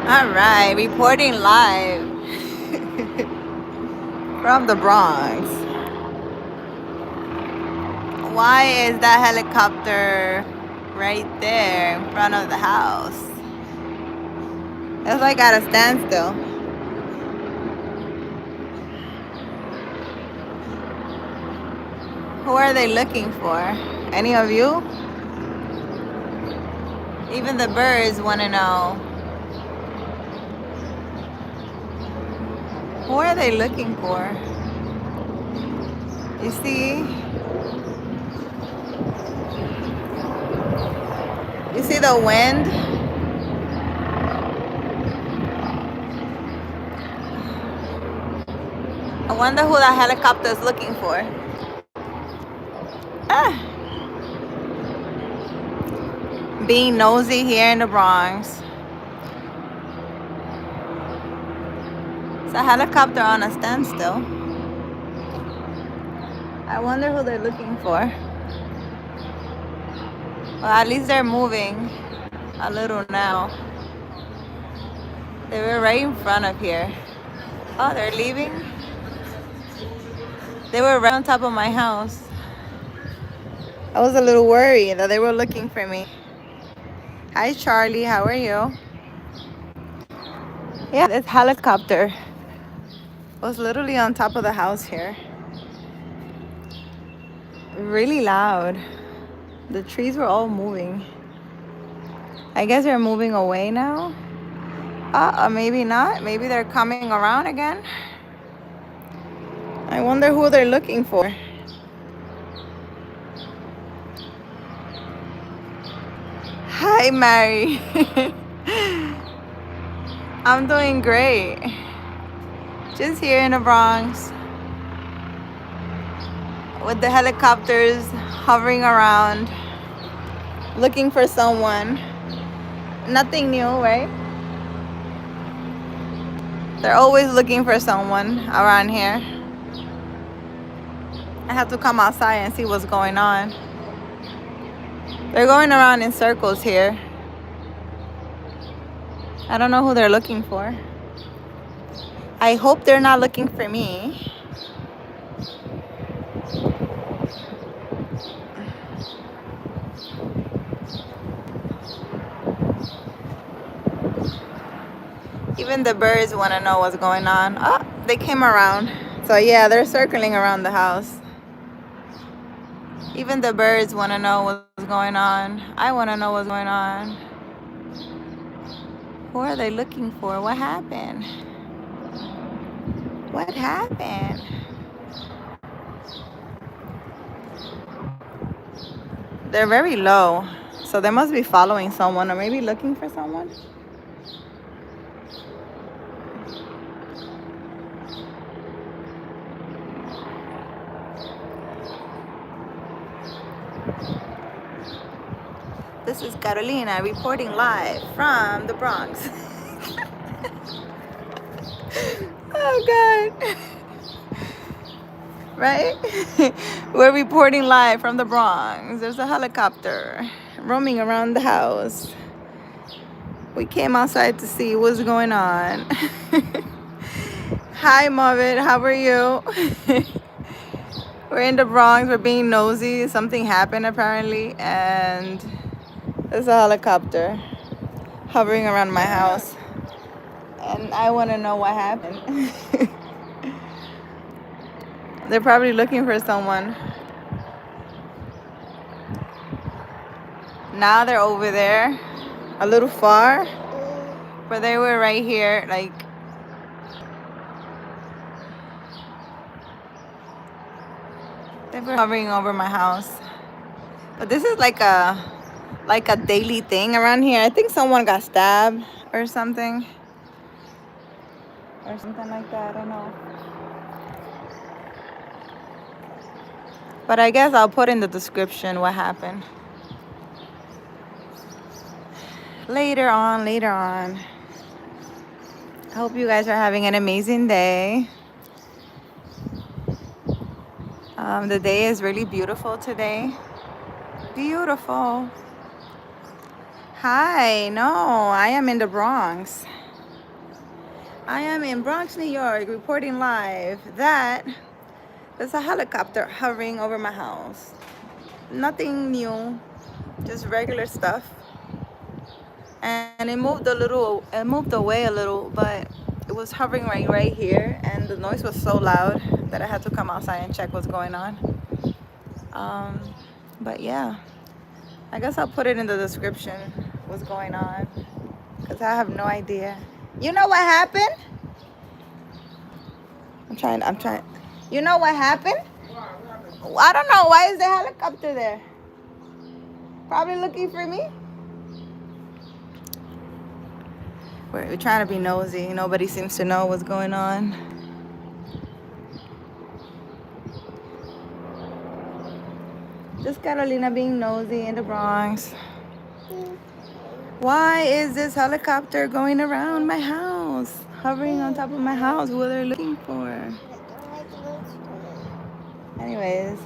All right, reporting live from the Bronx. Why is that helicopter right there in front of the house? It's like at a standstill. Who are they looking for? Any of you? Even the birds want to know. Who are they looking for? You see? You see the wind? I wonder who that helicopter is looking for. Ah. Being nosy here in the Bronx. It's a helicopter on a standstill. I wonder who they're looking for. Well, at least they're moving a little now. They were right in front of here. Oh, they're leaving? They were right on top of my house. I was a little worried that they were looking for me. Hi, Charlie. How are you? Yeah, this helicopter was literally on top of the house here. Really loud. The trees were all moving. I guess they're moving away now. Maybe not. Maybe they're coming around again. I wonder who they're looking for. Hi, Mary. I'm doing great. Just here in the Bronx with the helicopters hovering around, looking for someone. Nothing new, right? They're always looking for someone around here. I have to come outside and see what's going on. They're going around in circles here. I don't know who they're looking for. I hope they're not looking for me. Even the birds want to know what's going on. Oh, they came around. So yeah, they're circling around the house. Even the birds want to know what's going on. I want to know what's going on. Who are they looking for? What happened? What happened? They're very low. So they must be following someone or maybe looking for someone. This is Carolina reporting live from the Bronx. Oh God. Right? We're reporting live from the Bronx. There's a helicopter roaming around the house. We came outside to see what's going on. Hi, Marvin. How are you? We're in the Bronx. We're being nosy. Something happened apparently, and there's a helicopter hovering around my house, and I want to know what happened. They're probably looking for someone. Now they're over there, a little far, but they were right here, like they were hovering over my house. But this is like a daily thing around here. I think someone got stabbed or something like that. I don't know. But I guess I'll put in the description what happened. Later on. I hope you guys are having an amazing day. The day is really beautiful today. Beautiful. Hi, no, I am in the Bronx. I am in Bronx, New York, reporting live that there's a helicopter hovering over my house. Nothing new, just regular stuff. And it moved away a little, but it was hovering right here, and the noise was so loud that I had to come outside and check what's going on. Um, but yeah, I guess I'll put it in the description what's going on, because I have no idea. You know what happened? I'm trying. You know what happened? I don't know. Why is the helicopter there? Probably looking for me. We're trying to be nosy. Nobody seems to know what's going on. Just Carolina being nosy in the Bronx. Why is this helicopter going around my house? Hovering on top of my house? What are they looking for? Anyways,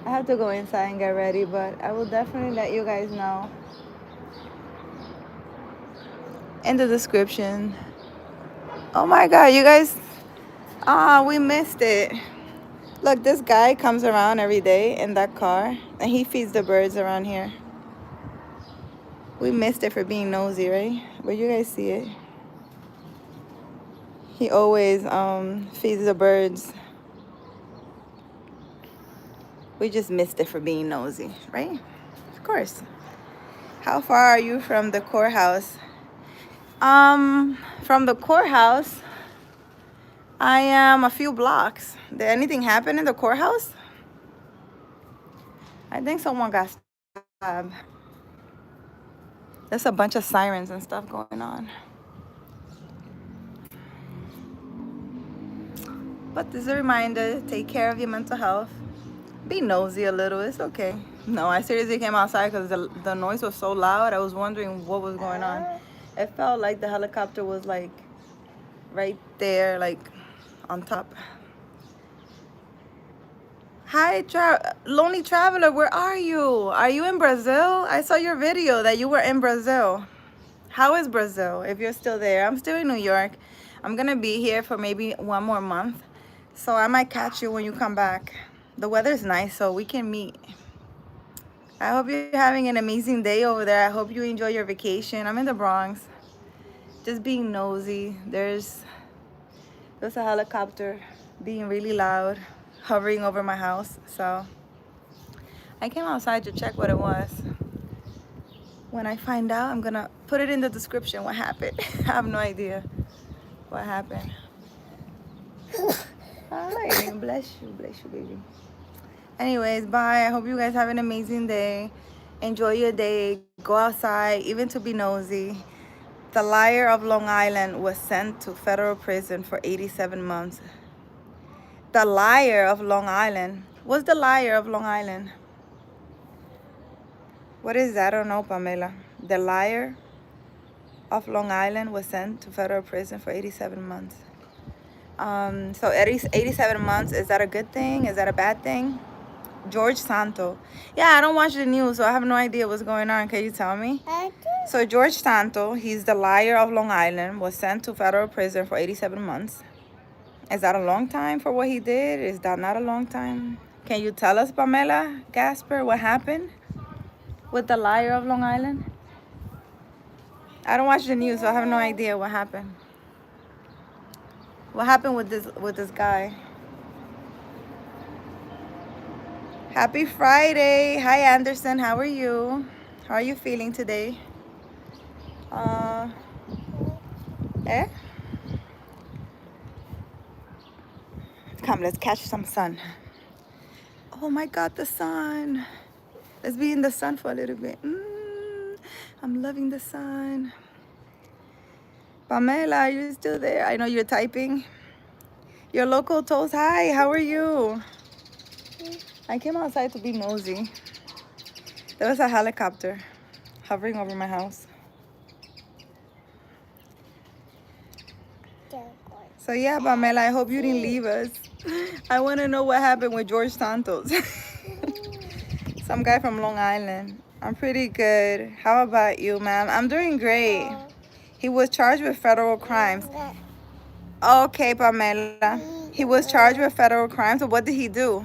I have to go inside and get ready, but I will definitely let you guys know in the description. Oh my god, you guys, we missed it. Look, this guy comes around every day in that car and he feeds the birds around here. We missed it for being nosy, right? But you guys see it. He always feeds the birds. We just missed it for being nosy, right? Of course. How far are you from the courthouse? From the courthouse, I am a few blocks. Did anything happen in the courthouse? I think someone got stabbed. There's a bunch of sirens and stuff going on. But this is a reminder, take care of your mental health. Be nosy a little, it's okay. No, I seriously came outside because the noise was so loud. I was wondering what was going on. It felt like the helicopter was like right there, like on top. Hi, Lonely Traveler, where are you? Are you in Brazil? I saw your video that you were in Brazil. How is Brazil, if you're still there? I'm still in New York. I'm gonna be here for maybe 1 more month. So I might catch you when you come back. The weather's nice, so we can meet. I hope you're having an amazing day over there. I hope you enjoy your vacation. I'm in the Bronx. Just being nosy. There's a helicopter being really loud, hovering over my house. So I came outside to check what it was. When I find out, I'm gonna put it in the description what happened. I have no idea what happened. Hi, bless you, baby. Anyways, bye. I hope you guys have an amazing day. Enjoy your day. Go outside, even to be nosy. The liar of Long Island was sent to federal prison for 87 months. The liar of Long Island. What's the liar of Long Island? What is that? I don't know, Pamela. The liar of Long Island was sent to federal prison for 87 months. So 87 months, is that a good thing? Is that a bad thing? George Santos. Yeah, I don't watch the news, so I have no idea what's going on. Can you tell me? So George Santos, he's the liar of Long Island, was sent to federal prison for 87 months. Is that a long time for what he did? Is that not a long time? Can you tell us, Pamela Gasper, what happened with the liar of Long Island? I don't watch the news, so I have no idea what happened. What happened with this guy? Happy Friday. Hi, Anderson. How are you? How are you feeling today? Come, let's catch some sun. Oh my God, the sun. Let's be in the sun for a little bit. I'm loving the sun. Pamela, are you still there? I know you're typing. Your local toast. Hi, how are you? I came outside to be nosy. There was a helicopter hovering over my house. So yeah, Pamela, I hope you didn't leave us. I want to know what happened with George Santos. Some guy from Long Island. I'm pretty good. How about you, ma'am? I'm doing great. He was charged with federal crimes. Okay, Pamela. He was charged with federal crimes. So what did he do?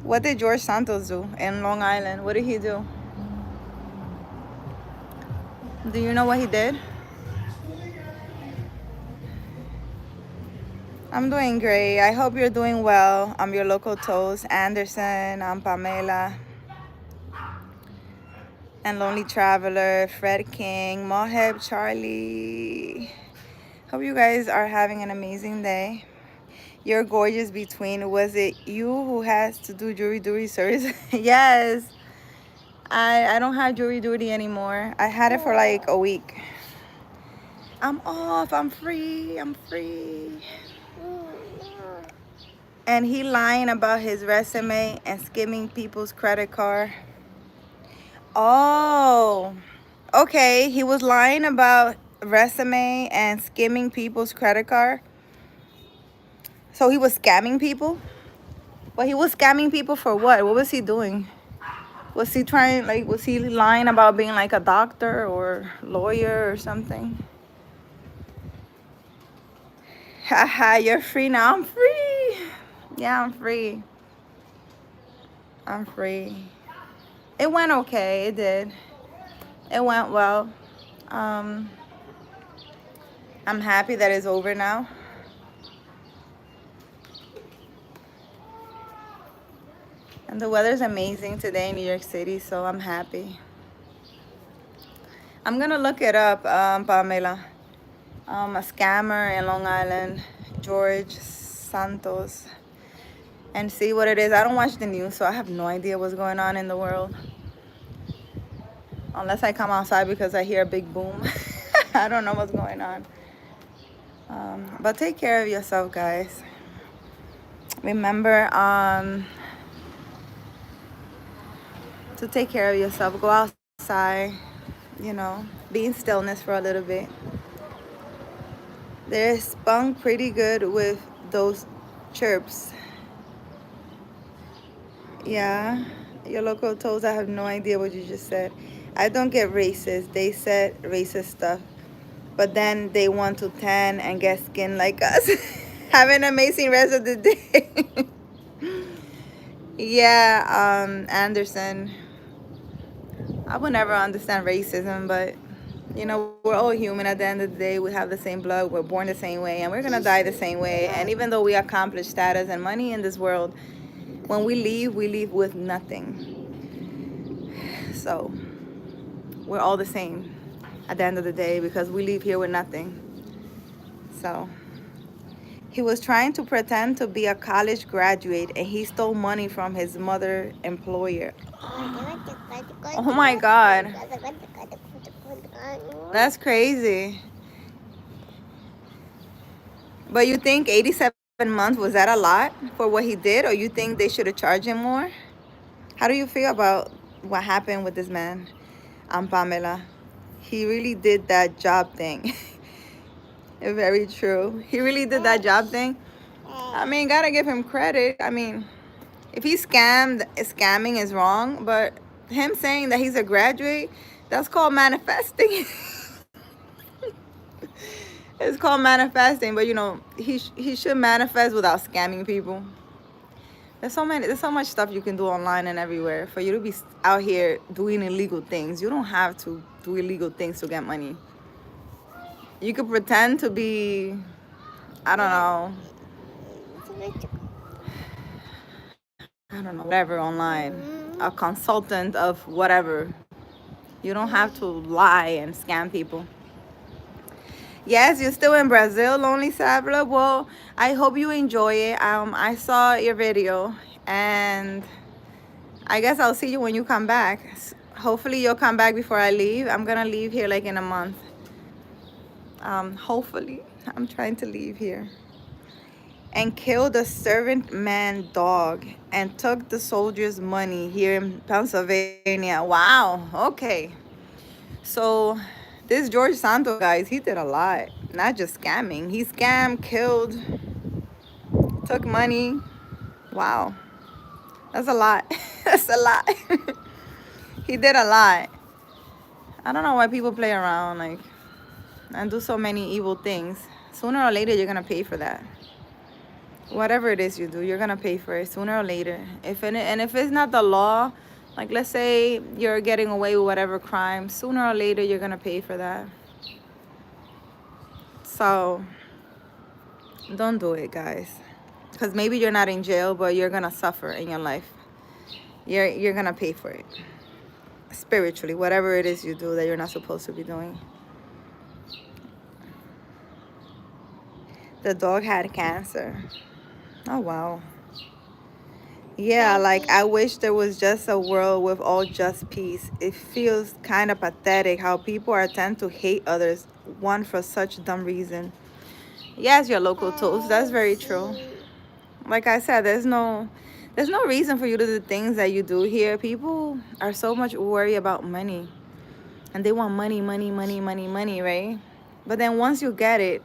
What did George Santos do in Long Island? What did he do? Do you know what he did? I'm doing great. I hope you're doing well. I'm your local toast, Anderson. I'm Pamela. And Lonely Traveler, Fred King, Moheb, Charlie. Hope you guys are having an amazing day. You're gorgeous between. Was it you who has to do jury duty service? Yes. I don't have jury duty anymore. I had it for like a week. I'm off. I'm free. I'm free. And he lying about his resume and skimming people's credit card. Oh, okay. He was lying about resume and skimming people's credit card. So he was scamming people? But he was scamming people for what? What was he doing? Was he trying, like, was he lying about being like a doctor or lawyer or something? Haha, you're free now. I'm free. Yeah, I'm free. I'm free. It went okay. It did. It went well. I'm happy that it's over now. And the weather's amazing today in New York City, so I'm happy. I'm gonna look it up, Pamela. A scammer in Long Island, George Santos, and see what it is. I don't watch the news, so I have no idea what's going on in the world. Unless I come outside because I hear a big boom. I don't know what's going on. But take care of yourself, guys. Remember to take care of yourself. Go outside, you know, be in stillness for a little bit. They're spun pretty good with those chirps. Yeah, your local toes, I have no idea what you just said. I don't get racist. They said racist stuff. But then they want to tan and get skin like us. Have an amazing rest of the day. Yeah, Anderson. I would never understand racism, but you know, we're all human at the end of the day. We have the same blood. We're born the same way, and we're gonna die the same way. And even though we accomplish status and money in this world, when we leave with nothing. So we're all the same at the end of the day because we leave here with nothing. So he was trying to pretend to be a college graduate and he stole money from his mother employer. Oh my God. That's crazy. But you think 87 months, was that a lot for what he did? Or you think they should have charged him more? How do you feel about what happened with this man? Pamela. He really did that job thing. Very true. He really did that job thing. I mean, gotta give him credit. I mean, if he scamming is wrong, but him saying that he's a graduate, that's called manifesting. It's called manifesting, but you know, he should manifest without scamming people. There's so much stuff you can do online and everywhere for you to be out here doing illegal things. You don't have to do illegal things to get money. You could pretend to be, I don't know, whatever online, a consultant of whatever. You don't have to lie and scam people. Yes, you're still in Brazil, Lonely Traveler. Well, I hope you enjoy it. I saw your video, and I guess I'll see you when you come back. Hopefully you'll come back before I leave. I'm gonna leave here like in a month. Hopefully, I'm trying to leave here. And killed a servant man dog and took the soldier's money here in Pennsylvania. Wow, okay. So this George Santos, guys, he did a lot. Not just scamming. He scammed, killed, took money. Wow. That's a lot. That's a lot. He did a lot. I don't know why people play around like and do so many evil things. Sooner or later, you're gonna pay for that. Whatever it is you do, you're gonna pay for it sooner or later. If it's not the law, like let's say you're getting away with whatever crime, sooner or later you're gonna pay for that. So don't do it, guys. Because maybe you're not in jail, but you're gonna suffer in your life. You're gonna pay for it spiritually, whatever it is you do that you're not supposed to be doing. The dog had cancer. Oh wow. Yeah, like I wish there was just a world with all just peace. It feels kind of pathetic how people are tend to hate others, one for such dumb reason. Yes, your local toast. That's very true. Like I said, there's no reason for you to do the things that you do here. People are so much worried about money. And they want money, money, money, money, money, right? But then once you get it,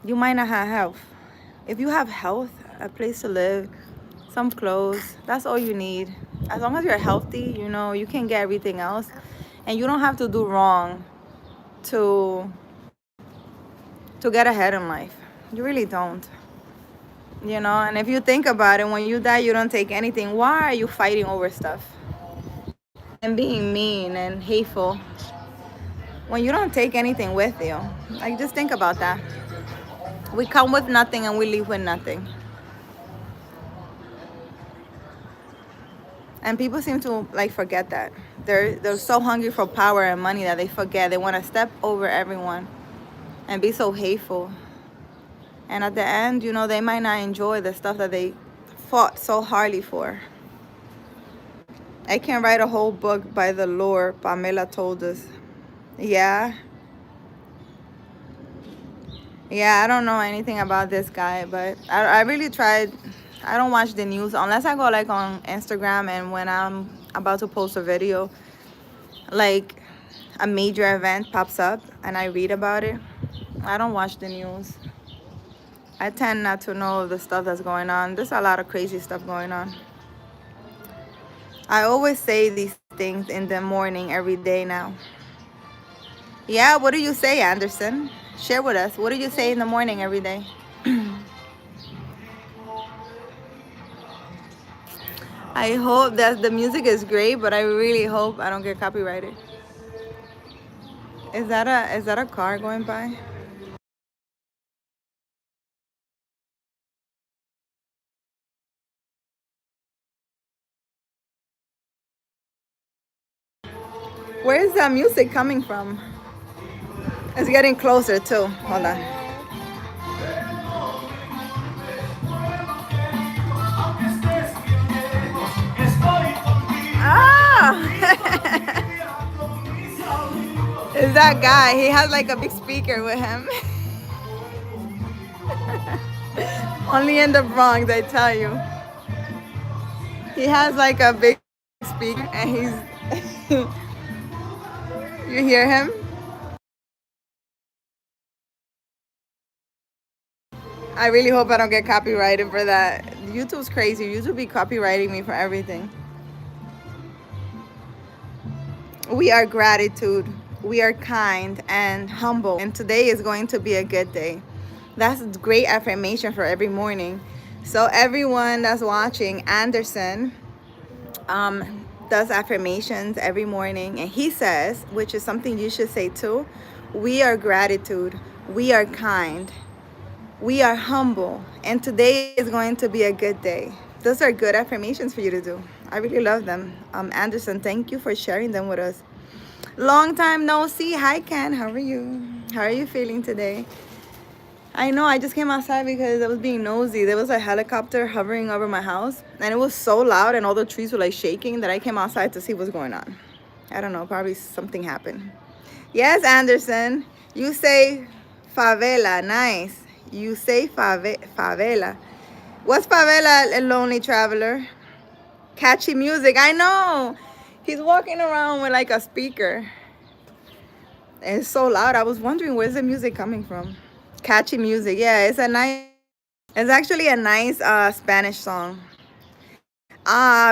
you might not have health. If you have health, a place to live, some clothes, that's all you need. As long as you're healthy, you know, you can get everything else. And you don't have to do wrong to get ahead in life. You really don't. You know, and if you think about it, when you die, you don't take anything. Why are you fighting over stuff and being mean and hateful when you don't take anything with you? Like, just think about that. We come with nothing and we leave with nothing. And people seem to like forget that. They're so hungry for power and money that they forget. They want to step over everyone and be so hateful. And at the end, you know, they might not enjoy the stuff that they fought so hardly for. I can write a whole book by the lore, Pamela told us. Yeah. Yeah, I don't know anything about this guy, but I really tried. I don't watch the news unless I go like on Instagram, and when I'm about to post a video, like a major event pops up and I read about it. I don't watch the news. I tend not to know the stuff that's going on. There's a lot of crazy stuff going on. I always say these things in the morning every day now. Yeah, what do you say, Anderson? Share with us. What do you say in the morning every day? I hope that the music is great, but I really hope I don't get copyrighted. Is that a car going by? Where is that music coming from? It's getting closer too. Hold on. Ah! Is that guy? He has like a big speaker with him. Only in the Bronx, I tell you. He has like a big speaker and he's you hear him? I really hope I don't get copyrighted for that. YouTube's crazy. YouTube be copywriting me for everything. We are gratitude. We are kind and humble. And today is going to be a good day. That's a great affirmation for every morning. So everyone that's watching, Anderson does affirmations every morning. And he says, which is something you should say too, we are gratitude. We are kind. We are humble. And today is going to be a good day. Those are good affirmations for you to do. I really love them. Anderson, thank you for sharing them with us. Long time no see. Hi, Ken. How are you? How are you feeling today? I know I just came outside because I was being nosy. There was a helicopter hovering over my house and it was so loud and all the trees were like shaking that I came outside to see what's going on. I don't know, probably something happened. Yes, Anderson, you say favela, nice. You say favela. What's favela, a lonely traveler? Catchy music, I know. He's walking around with like a speaker. It's so loud. I was wondering where's the music coming from. Catchy music, yeah, it's actually a nice Spanish song.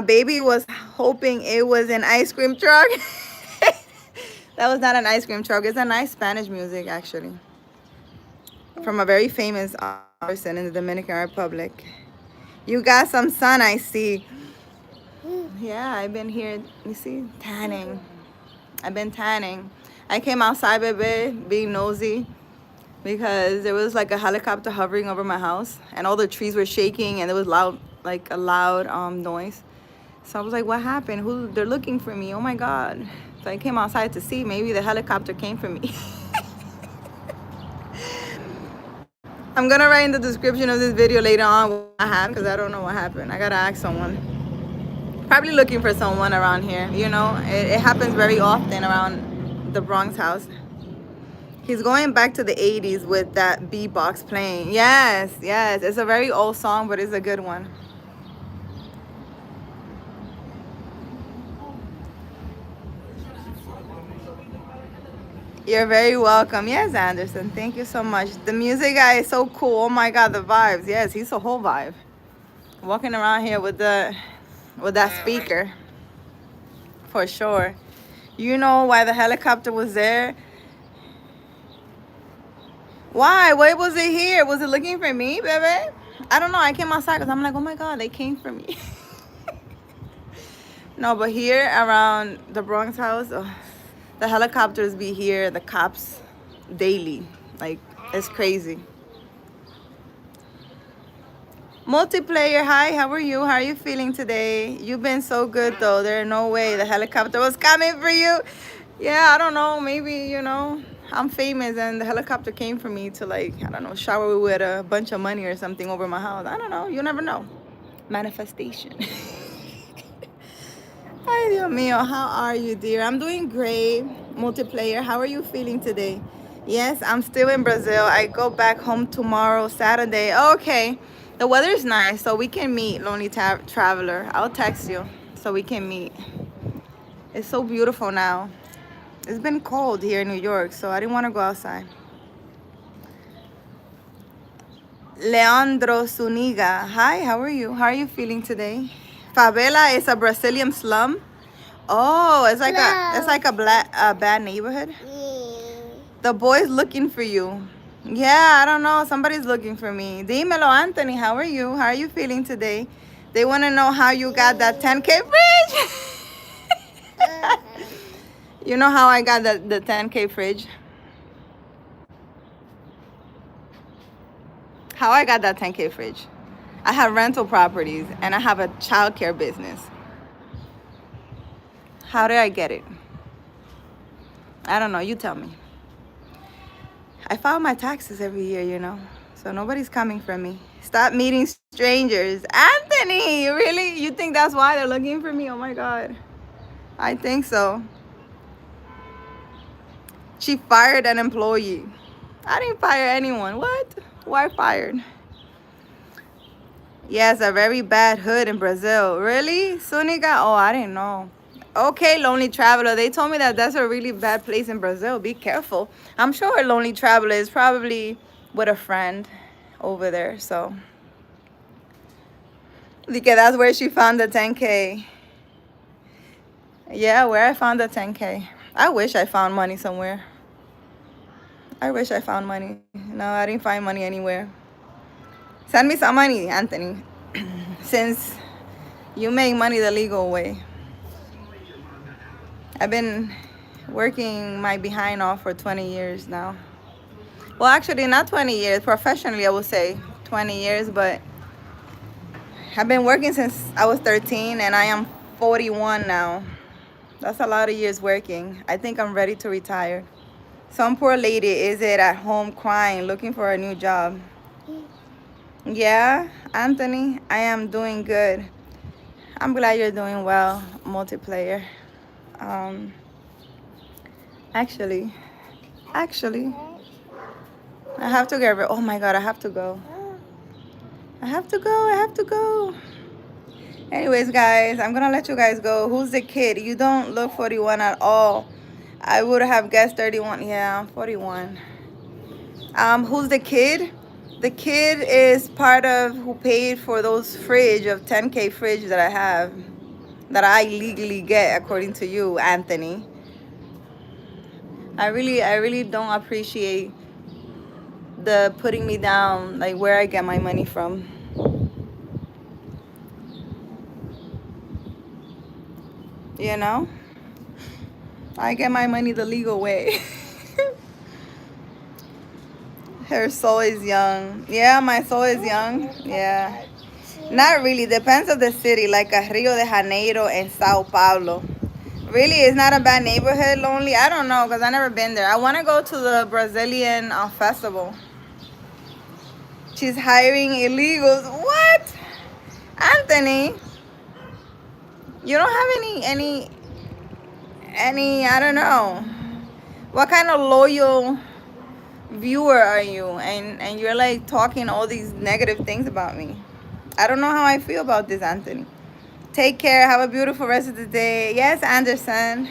Baby was hoping it was an ice cream truck. That was not an ice cream truck. It's a nice Spanish music, actually. from a very famous person in the Dominican Republic. You got some sun, I see. Yeah, I've been here, you see, tanning. I've been tanning. I came outside, baby, being nosy because there was like a helicopter hovering over my house and all the trees were shaking and there was loud, like a loud noise. So I was like, what happened? Who? They're looking for me. Oh my God. So I came outside to see. Maybe the helicopter came for me. I'm gonna write in the description of this video later on what happened because I don't know what happened. I gotta ask someone. Probably looking for someone around here. You know, it happens very often around the Bronx house. He's going back to the 80s with that beatbox playing. Yes, yes. It's a very old song, but it's a good one. You're very welcome. Yes, Anderson. Thank you so much. The music guy is so cool. Oh my God, the vibes. Yes, he's a whole vibe. Walking around here with that speaker, for sure. You know why the helicopter was there? Why? Why was it here? Was it looking for me, baby? I don't know. I came outside because I'm like, oh my God, they came for me. No, but here around the Bronx house, the helicopters be here, the cops daily. Like, it's crazy. Multiplayer, hi, how are you? How are you feeling today? You've been so good though. There's no way the helicopter was coming for you. Yeah, I don't know. Maybe, you know, I'm famous and the helicopter came for me to, like, I don't know, shower with a bunch of money or something over my house. I don't know. You never know. Manifestation. Hi, Dios mío. How are you, dear? I'm doing great. Multiplayer, how are you feeling today? Yes, I'm still in Brazil. I go back home tomorrow, Saturday. Okay. The weather's nice, so we can meet, Lonely Traveler. I'll text you so we can meet. It's so beautiful now. It's been cold here in New York, so I didn't want to go outside. Leandro Zuniga. Hi, how are you? How are you feeling today? Favela is a Brazilian slum. Oh, it's like a bad neighborhood. The boy's looking for you. Yeah, I don't know. Somebody's looking for me. Dímelo, Anthony. How are you? How are you feeling today? They want to know how you got that 10K fridge. You know how I got the 10K fridge? How I got that 10K fridge? I have rental properties and I have a childcare business. How did I get it? I don't know. You tell me. I file my taxes every year, you know, so nobody's coming for me. Stop meeting strangers. Anthony, really? You think that's why they're looking for me? Oh my God. I think so. She fired an employee. I didn't fire anyone. What? Why fired? Yes, a very bad hood in Brazil. Really? Suniga? Oh, I didn't know. Okay, Lonely Traveler. They told me that that's a really bad place in Brazil. Be careful. I'm sure a Lonely Traveler is probably with a friend over there. So, because that's where she found the 10K. Yeah, where I found the 10K. I wish I found money somewhere. I wish I found money. No, I didn't find money anywhere. Send me some money, Anthony. Since you make money the legal way. I've been working my behind off for 20 years now. Well, actually, not 20 years. Professionally, I would say 20 years, but I've been working since I was 13 and I am 41 now. That's a lot of years working. I think I'm ready to retire. Some poor lady is it at home crying, looking for a new job. Yeah, Anthony, I am doing good. I'm glad you're doing well, multiplayer. Actually, I have to get rid. Oh my God, I have to go. I have to go. Anyways, guys, I'm gonna let you guys go. Who's the kid? You don't look 41 at all. I would have guessed 31. Yeah, I'm 41. Who's the kid? The kid is part of who paid for those fridge of 10K fridge that I have, that I legally get according to you, Anthony. I really don't appreciate the putting me down, like where I get my money from. You know? I get my money the legal way. Her soul is young. Yeah, my soul is young. Yeah. Not really. Depends on the city, like Rio de Janeiro and Sao Paulo. Really, it's not a bad neighborhood, Lonely. I don't know, because I never been there. I want to go to the Brazilian festival. She's hiring illegals. What? Anthony, you don't have any, I don't know. What kind of loyal viewer are you? And you're like talking all these negative things about me. I don't know how I feel about this, Anthony. Take care. Have a beautiful rest of the day. Yes, Anderson.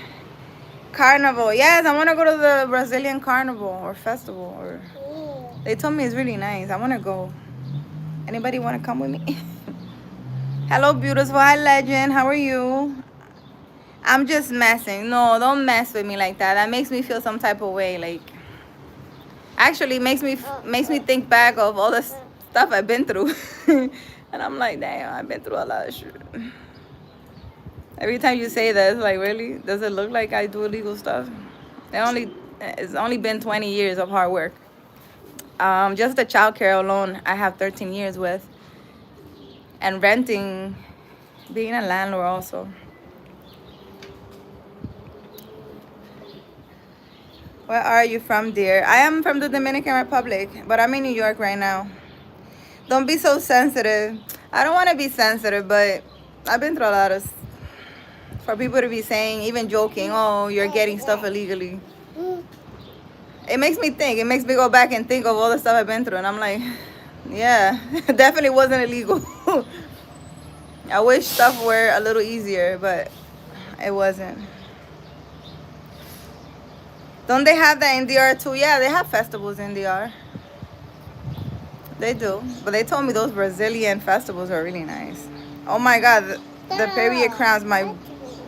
Carnival. Yes, I want to go to the Brazilian carnival or festival. Or they told me it's really nice. I want to go. Anybody want to come with me? Hello, beautiful. Hi, legend. How are you? I'm just messing. No, don't mess with me like that. That makes me feel some type of way. Like, actually, makes me think back of all the stuff I've been through, and I'm like, damn, I've been through a lot of shit. Every time you say that, it's like, really? Does it look like I do illegal stuff? It's only been 20 years of hard work. Just the childcare alone, I have 13 years with, and renting, being a landlord also. Where are you from, dear? I am from the Dominican Republic, but I'm in New York right now. Don't be so sensitive. I don't want to be sensitive, but I've been through a lot of... For people to be saying, even joking, oh, you're getting stuff illegally. It makes me think. It makes me go back and think of all the stuff I've been through. And I'm like, yeah, definitely wasn't illegal. I wish stuff were a little easier, but it wasn't. Don't they have that in DR too? Yeah, they have festivals in DR. They do. But they told me those Brazilian festivals are really nice. Oh my God, the period crowns my...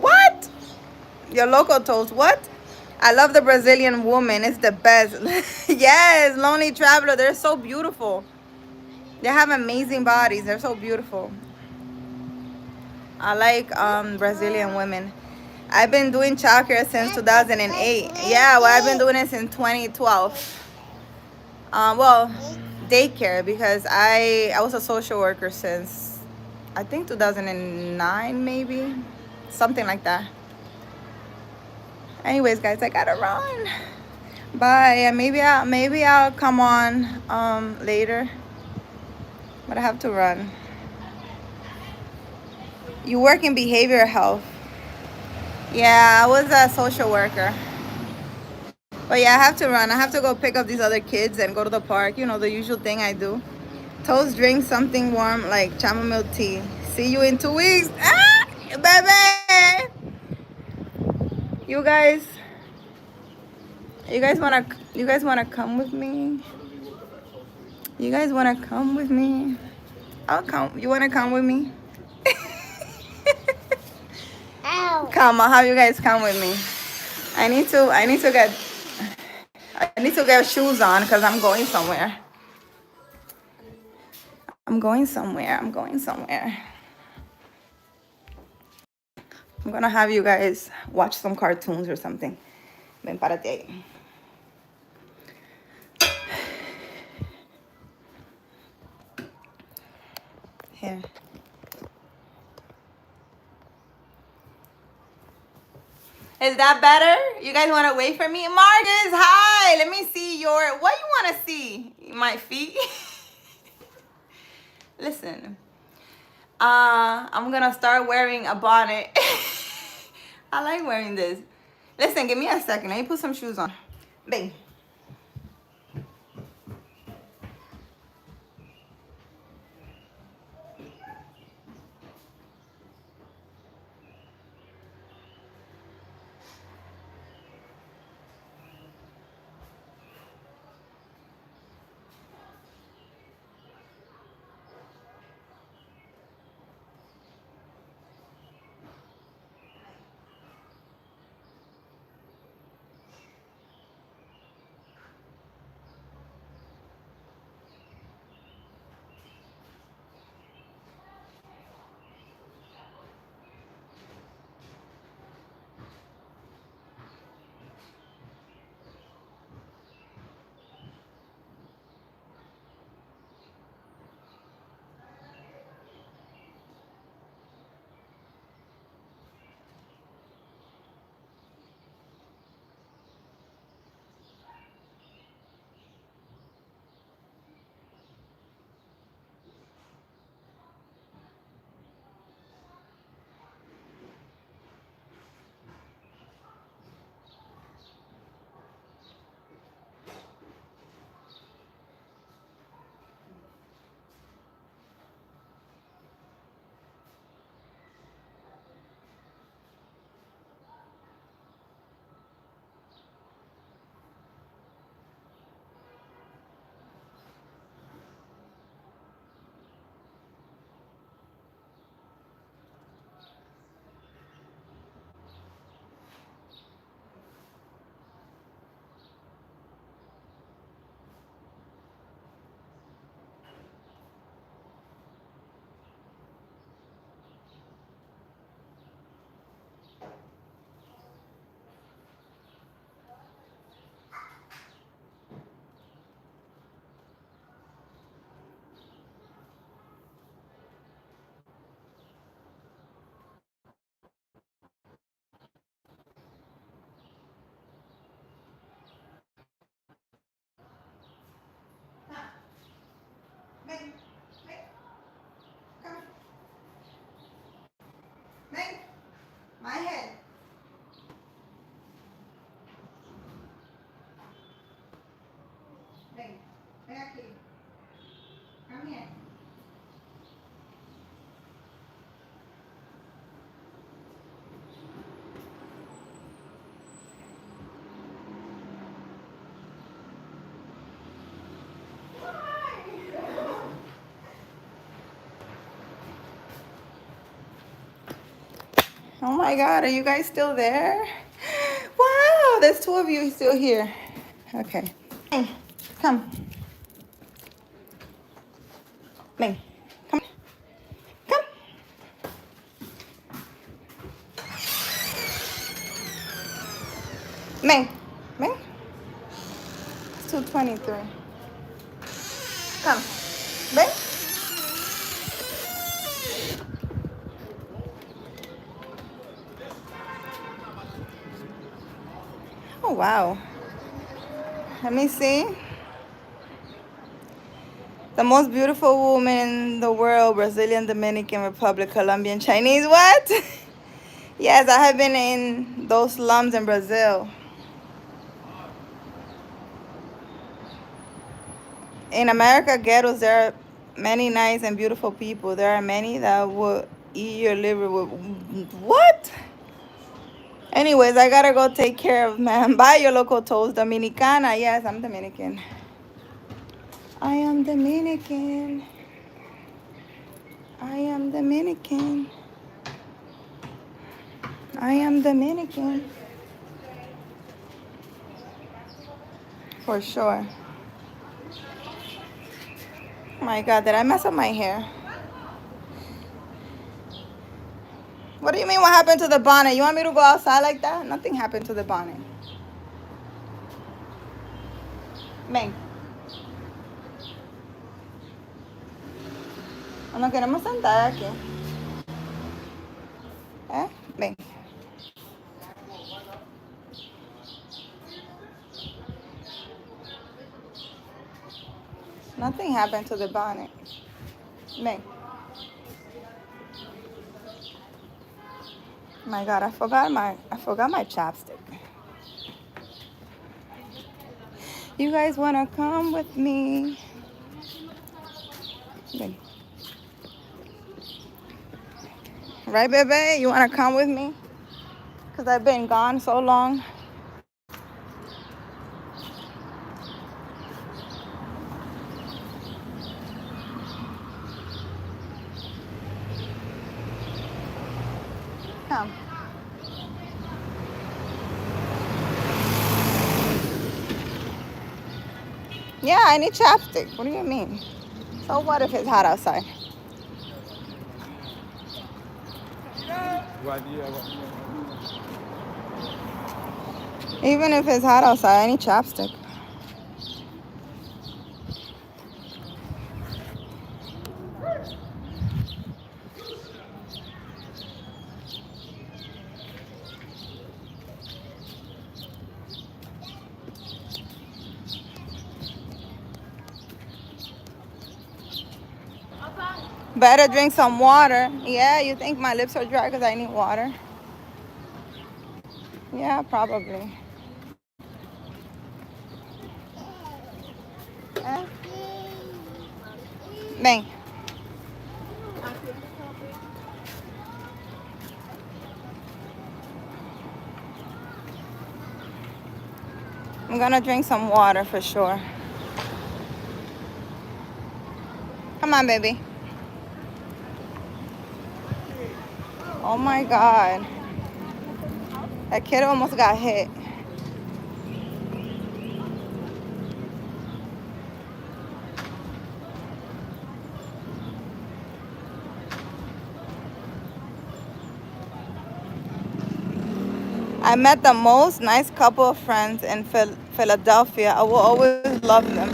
What? Your local toast, what? I love the Brazilian woman. It's the best. Yes, Lonely Traveler. They're so beautiful. They have amazing bodies. They're so beautiful. I like Brazilian women. I've been doing childcare since 2008. Yeah, well, I've been doing it since 2012. Well, daycare, because I was a social worker since, I think, 2009, maybe. Something like that. Anyways, guys, I gotta run. Bye. Maybe I'll come on later. But I have to run. You work in behavioral health. Yeah, I was a social worker. But yeah, I have to run. I have to go pick up these other kids and go to the park. You know, the usual thing I do. Toast, drink something warm like chamomile tea. See you in 2 weeks. Ah, baby. You guys wanna come with me? You guys wanna come with me? I'll come. You wanna come with me? Come, I'll have you guys come with me. I need to get shoes on because I'm going somewhere. I'm going somewhere. I'm gonna have you guys watch some cartoons or something. Ven, párate ahí. Here. Is that better? You guys want to wait for me? Marcus, hi. Let me see your... What you want to see? My feet? Listen. I'm going to start wearing a bonnet. I like wearing this. Listen, give me a second. Let me put some shoes on. Bang. Oh my God, are you guys still there? Wow, there's two of you still here. Okay. Hey, come. Ming, come. Come. Ming. Ming. It's 2:23. Come. Ming. Oh, wow. Let me see. The most beautiful woman in the world, Brazilian, Dominican Republic, Colombian, Chinese. What? Yes, I have been in those slums in Brazil. In America ghettos, there are many nice and beautiful people. There are many that will eat your liver with what? Anyways, I gotta go take care of man. Buy your local toast. Dominicana. Yes, I'm Dominican. I am Dominican. I am Dominican. I am Dominican. For sure. Oh my God, did I mess up my hair? What do you mean what happened to the bonnet? You want me to go outside like that? Nothing happened to the bonnet. Ven. Nos queremos sentar aquí. Ven. Nothing happened to the bonnet. Ven. My God, I forgot my chapstick. You guys wanna come with me? Ven. Right, baby? You wanna come with me? Because I've been gone so long. Come. Yeah, I need chapstick. What do you mean? So what if it's hot outside? Even if it's hot outside, I need chapstick. Better drink some water. Yeah, you think my lips are dry because I need water? Yeah, probably. Eh? Ven. I'm gonna drink some water for sure. Come on, baby. Oh my God. That kid almost got hit. I met the most nice couple of friends in Philadelphia. I will always love them.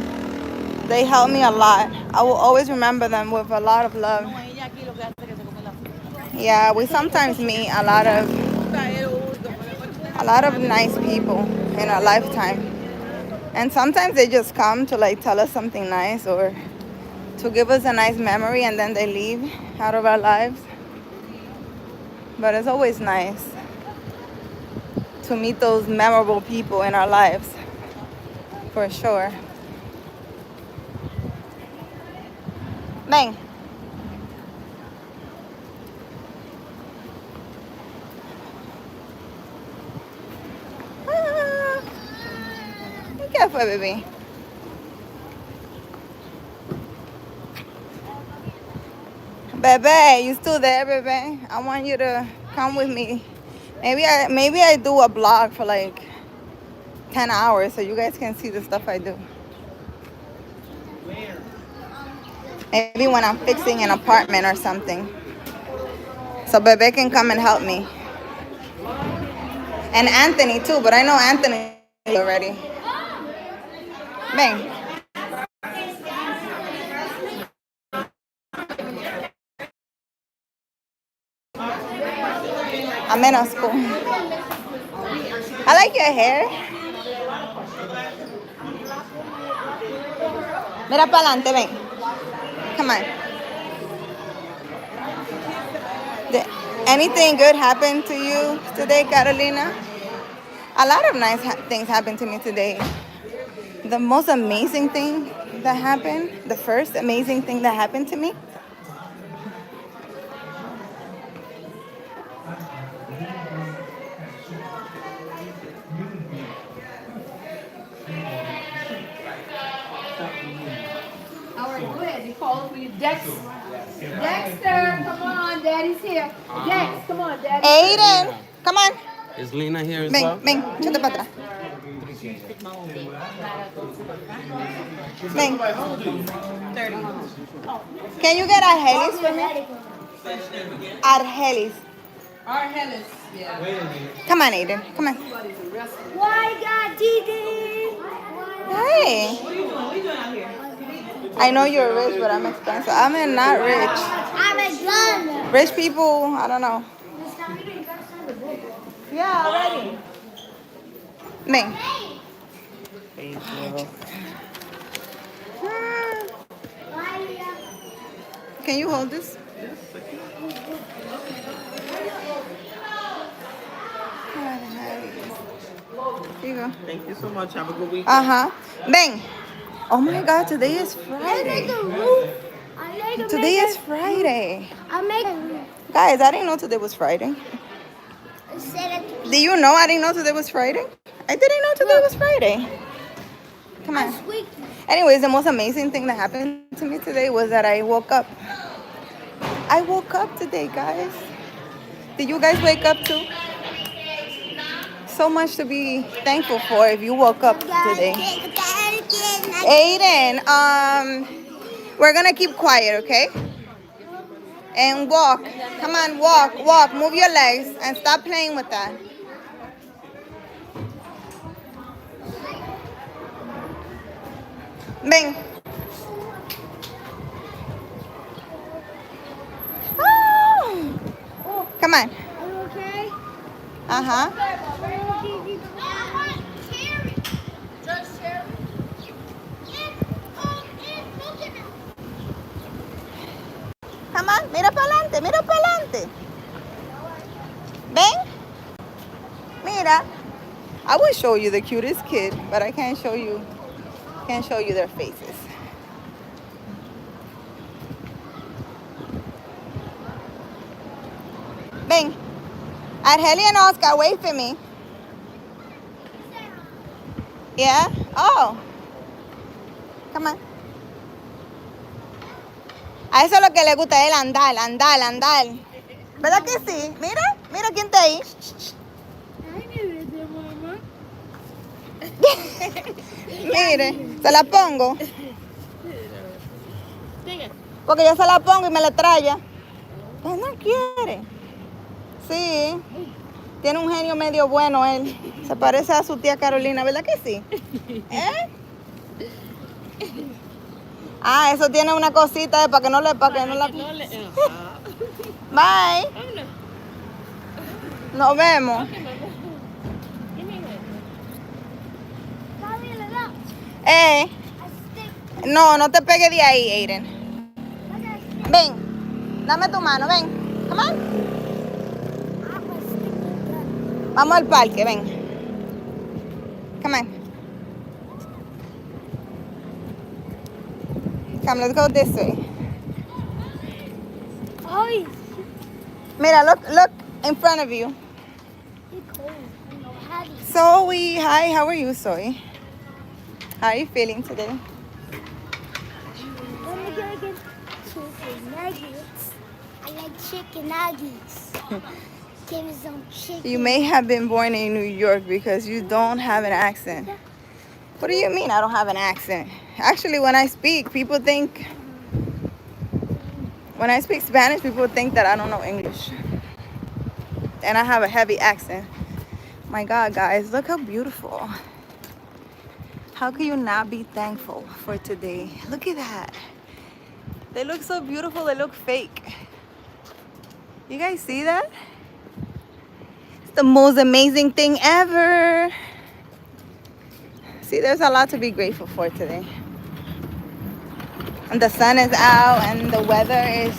They helped me a lot. I will always remember them with a lot of love. Yeah, we sometimes meet a lot of nice people in our lifetime. And sometimes they just come to like tell us something nice or to give us a nice memory and then they leave out of our lives. But it's always nice to meet those memorable people in our lives, for sure. Bang. ¿Qué fue, baby? Bebe, you still there, baby? I want you to Come with me. Maybe I do a blog for like 10 hours so you guys can see the stuff I do. Maybe when I'm fixing an apartment or something. So Bebe can come and help me. And Anthony too, but I know Anthony already. Ven. A menos school. I like your hair. Mira para adelante, ven. Come on. Did anything good happen to you today, Carolina? A lot of nice things happened to me today. The most amazing thing that happened, the first amazing thing that happened to me, Dexter, come on, Daddy's here. Dex, come on, Daddy. Aiden, come on. Is Lena here as well? Ven, échate para atrás. Ven. 30. Can you get Argelis for me? Argelis. Argelis, yeah. Come on, Aiden. Come on. Why God did it? Hey. What are you doing? What are you doing out here? I know you're rich, but I'm expensive. I'm not rich. I'm a gun. Rich people, I don't know. Yeah, already. Ven. Can you hold this? Here you go. Thank you so much. Have a good week. Ven. Oh my God, today is Friday. Today is Friday. Guys, I didn't know today was Friday. Do you know I didn't know today was Friday? I didn't know today was Friday. Come on. Anyways, the most amazing thing that happened to me today was that I woke up. I woke up today, guys. Did you guys wake up too? So much to be thankful for if you woke up today. Aiden, we're gonna keep quiet, okay? And walk. Come on, walk. Move your legs and stop playing with that. Ven. Oh. Come on. Okay. Uh-huh. Come on, mira para adelante. Ven. Mira. I would show you the cutest kid, but I can't show you their faces. Ven. Argelia and Oscar, wait for me. Yeah? Oh. Come on. A eso es lo que le gusta a él, andar. ¿Verdad que sí? Mira quién está ahí. Mire, se la pongo. Porque yo se la pongo y me la trae. Pues no quiere. Sí. Tiene un genio medio bueno él. Se parece a su tía Carolina, ¿verdad que sí? ¿Eh? Ah, eso tiene una cosita para que no la... Bye. Nos vemos. No te pegues de ahí, Aiden. Ven, dame tu mano, ven. Come on. Vamos al parque, ven. Come on. Come, let's go this way. Mira, look in front of you. Zoe, hi, how are you, Zoe? How are you feeling today? I like chicken nuggets. You may have been born in New York because you don't have an accent. What do you mean I don't have an accent? Actually, when I speak Spanish, people think that I don't know English. And I have a heavy accent. My God, guys, look how beautiful. How can you not be thankful for today? Look at that. They look so beautiful, they look fake. You guys see that? It's the most amazing thing ever. See, there's a lot to be grateful for today. And the sun is out and the weather is,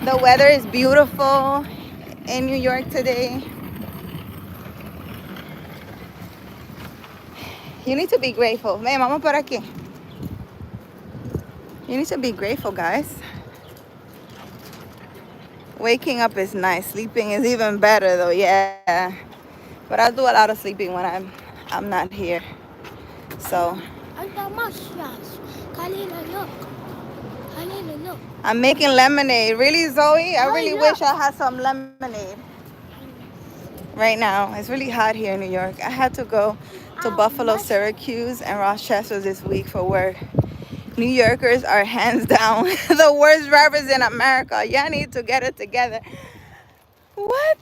the weather is beautiful in New York today. You need to be grateful. Ven, vamos por aquí. You need to be grateful, guys. Waking up is nice. Sleeping is even better, though. Yeah, but I do a lot of sleeping when I'm not here. So I'm making lemonade. Really, Zoe? I really wish I had some lemonade right now. It's really hot here in New York. I had to go to Buffalo, Syracuse, and Rochester this week for work. New Yorkers are hands down the worst drivers in America. Y'all need to get it together. What?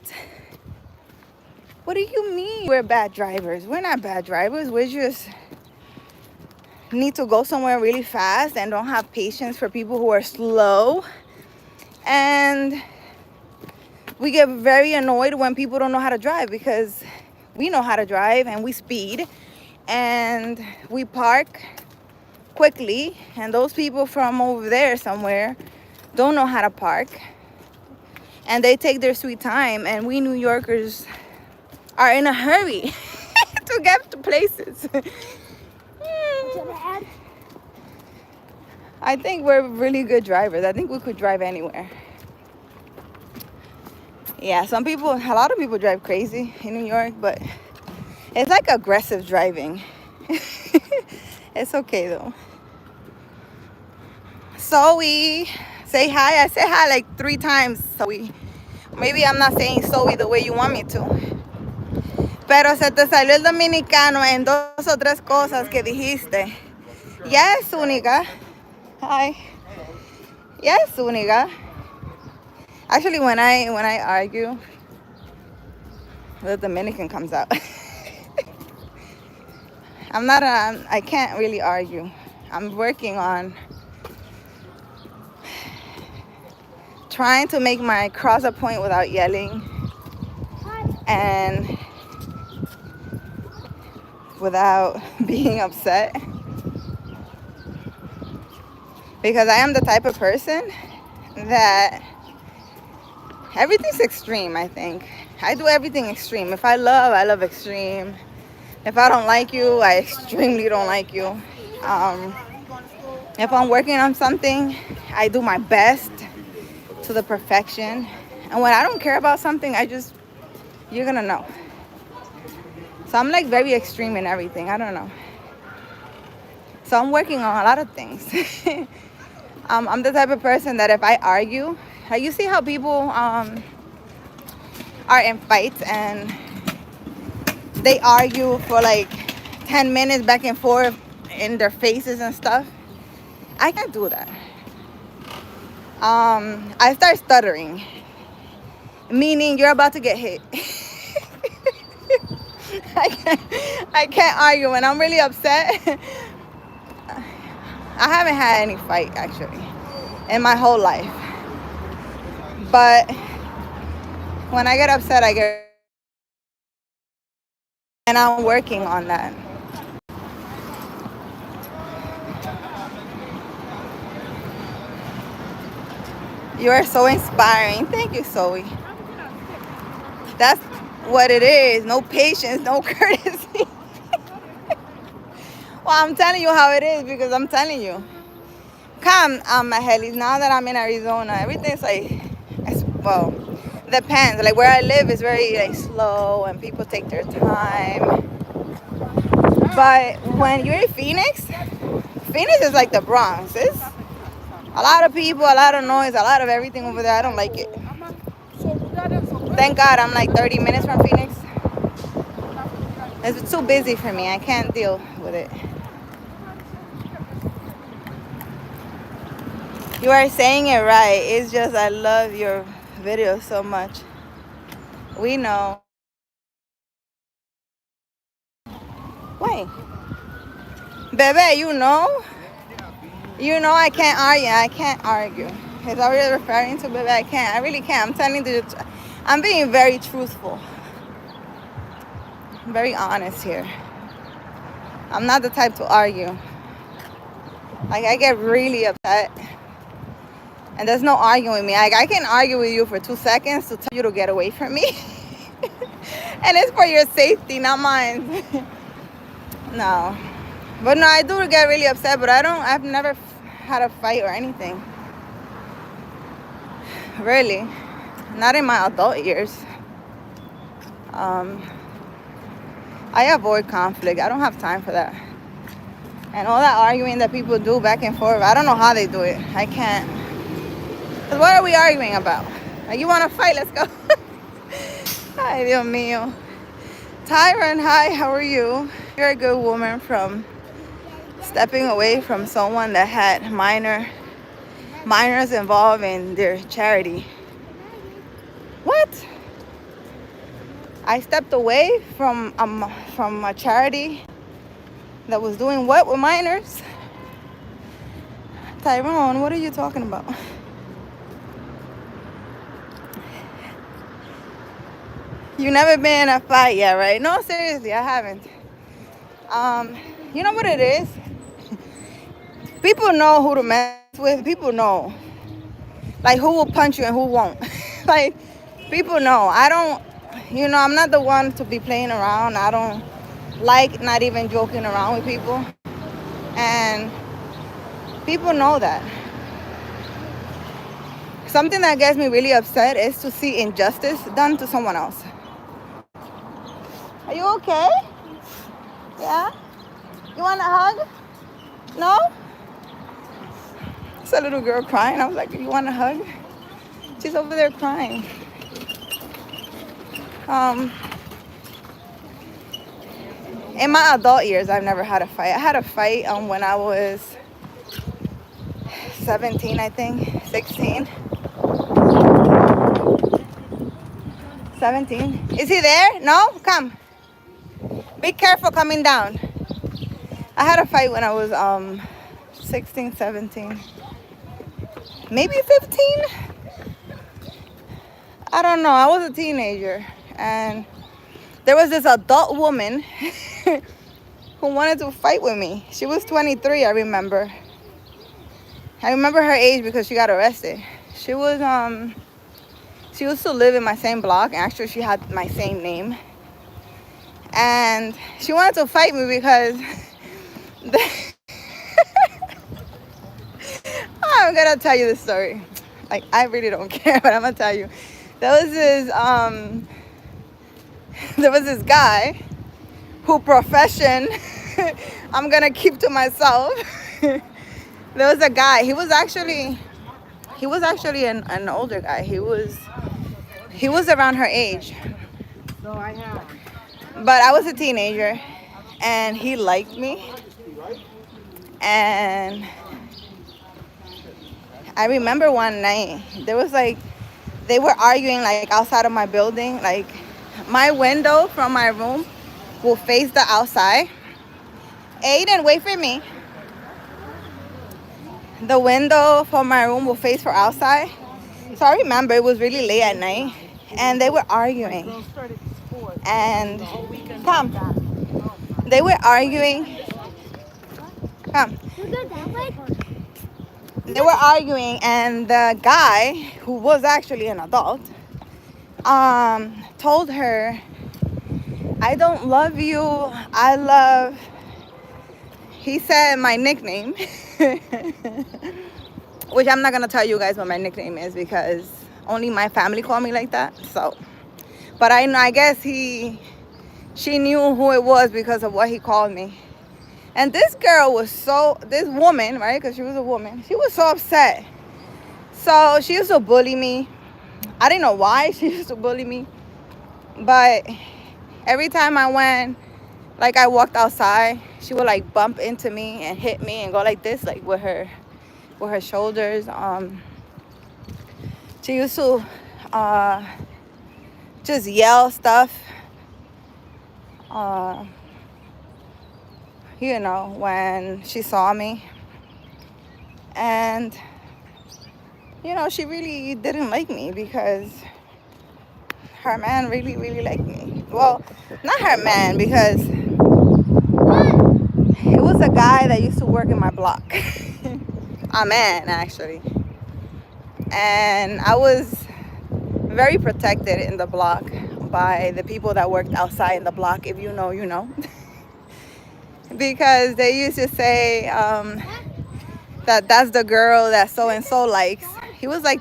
What do you mean we're bad drivers? We're not bad drivers. We just need to go somewhere really fast and don't have patience for people who are slow. And we get very annoyed when people don't know how to drive because we know how to drive and we speed and we park quickly, and those people from over there somewhere don't know how to park and they take their sweet time, and we New Yorkers are in a hurry to get to places. I think we're really good drivers. I think we could drive anywhere. Yeah, a lot of people drive crazy in New York, but it's like aggressive driving. It's okay though. Zoe, say hi. I say hi like 3 times, Zoe. Maybe I'm not saying Zoe the way you want me to. Pero se te salió el dominicano en 2 o 3 cosas que dijiste. Yes, Única. Hi. Yes, Única. Actually, when I argue, the Dominican comes out. I can't really argue. I'm working on trying to make my cross a point without yelling and without being upset, because I am the type of person that everything's extreme. I think I do everything extreme. If I love extreme. If I don't like you, I extremely don't like you. If I'm working on something, I do my best to the perfection. And when I don't care about something, you're gonna know. So I'm like very extreme in everything. I don't know. So I'm working on a lot of things. I'm the type of person that if I argue, like you see how people are in fights and they argue for like 10 minutes back and forth in their faces and stuff. I can't do that. I start stuttering, meaning you're about to get hit. I can't argue when I'm really upset. I haven't had any fight actually in my whole life, but when I get upset, and I'm working on that. You are so inspiring. Thank you, Zoe. That's what it is. No patience, no courtesy. Well, I'm telling you how it is because I'm telling you. Come, Mahelis, now that I'm in Arizona, everything's like, well, depends. Like where I live is very like slow and people take their time. But when you're in Phoenix is like the Bronx. It's a lot of people, a lot of noise, a lot of everything over there. I don't like it. Thank God I'm like 30 minutes from Phoenix. It's too busy for me. I can't deal with it. You are saying it right. It's just I love your videos so much. We know. Wait. Bebe, you know? You know I can't argue. I can't argue. Is that what you're referring to, Bebe? I can't. I really can't. I'm telling you, I'm being very truthful. I'm very honest here. I'm not the type to argue. Like, I get really upset. And there's no arguing with me. Like, I can argue with you for 2 seconds to tell you to get away from me. And it's for your safety, not mine. No. But no, I do get really upset, but I've never had a fight or anything. Really. Not in my adult years. I avoid conflict. I don't have time for that. And all that arguing that people do back and forth, I don't know how they do it. I can't. Because what are we arguing about? Like, you want to fight? Let's go. Ay, Dios mío. Tyron, hi, how are you? You're a good woman from stepping away from someone that had minors involved in their charity. What? I stepped away from a charity that was doing what with minors? Tyrone, what are you talking about? You never been in a fight yet, right? No, seriously, I haven't. You know what it is? People know who to mess with. People know. Like, who will punch you and who won't. Like, people know. I'm not the one to be playing around. I don't like not even joking around with people. And people know that. Something that gets me really upset is to see injustice done to someone else. Are you okay? Yeah? You want a hug? No? It's a little girl crying. I was like, you want a hug? She's over there crying. In my adult years, I've never had a fight. I had a fight when I was 17, I think. 16. 17. Is he there? No? Come. Be careful coming down. I had a fight when I was 16, 17. Maybe 15? I don't know. I was a teenager. And there was this adult woman who wanted to fight with me. She was 23, I remember. I remember her age because she got arrested. She used to live in my same block. Actually, she had my same name. And she wanted to fight me because I'm gonna tell you this story. Like, I really don't care, but I'm gonna tell you. There was this guy who profession I'm gonna keep to myself. There was a guy. He was actually an older guy. He was around her age. But I was a teenager, and he liked me. And I remember one night, there was like, they were arguing like outside of my building. Like, my window from my room will face the outside. Aiden, wait for me. The window from my room will face for outside. So I remember it was really late at night, and they were arguing. And come, they were arguing. Come. They were arguing, and the guy, who was actually an adult, told her, I don't love you, he said my nickname, which I'm not going to tell you guys what my nickname is because only my family call me like that. So, but I guess she knew who it was because of what he called me. And this woman, right, because she was a woman, she was so upset. So she used to bully me. I didn't know why she used to bully me, but every time I went, like I walked outside, she would like bump into me and hit me and go like this, like with her shoulders. She used to uh, just yell stuff, uh, when she saw me. And, she really didn't like me because her man really, really liked me. Well, not her man, because it was a guy that used to work in my block. A man, actually. And I was very protected in the block by the people that worked outside in the block. If you know, you know. Because they used to say that that's the girl that so and so likes. He was like,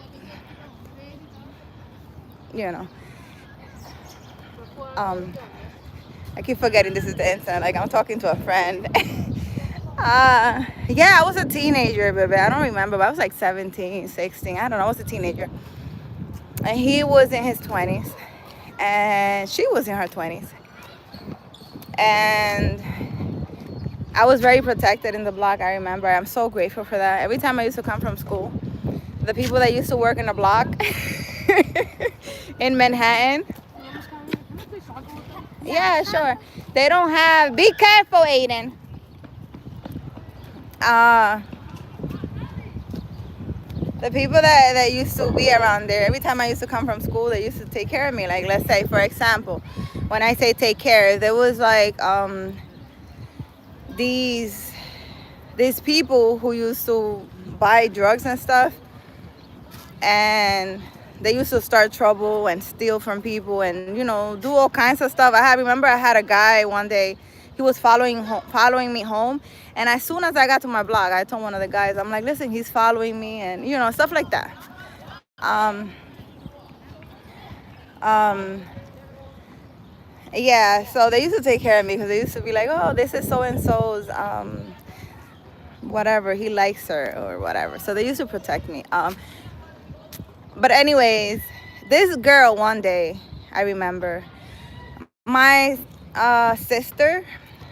you know, I keep forgetting this is the instant. Like I'm talking to a friend. Yeah, I was a teenager, baby. I don't remember, but I was like 17, 16. I don't know. I was a teenager. And he was in his 20s. And she was in her 20s. And I was very protected in the block, I remember. I'm so grateful for that. Every time I used to come from school, the people that used to work in the block in Manhattan. Yeah, sure. They don't have... Be careful, Aiden. The people that used to be around there, every time I used to come from school, they used to take care of me. Like, let's say, for example, when I say take care, there was like these people who used to buy drugs and stuff, and they used to start trouble and steal from people and do all kinds of stuff. I remember I had a guy one day. He was following me home, and as soon as I got to my block, I told one of the guys, I'm like, listen, he's following me, and stuff like that. Yeah, so they used to take care of me because they used to be like, oh, this is so and so's whatever, he likes her or whatever. So they used to protect me. But anyways, this girl one day, I remember, my sister,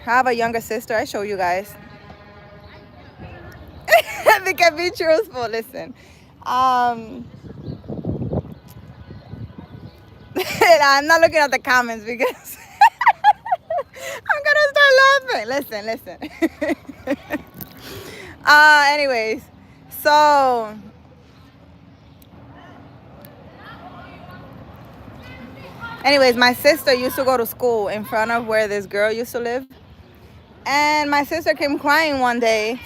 I have a younger sister, I show you guys. They can be truthful, listen. I'm not looking at the comments because I'm gonna start laughing. Listen. Anyways, so my sister used to go to school in front of where this girl used to live. And my sister came crying one day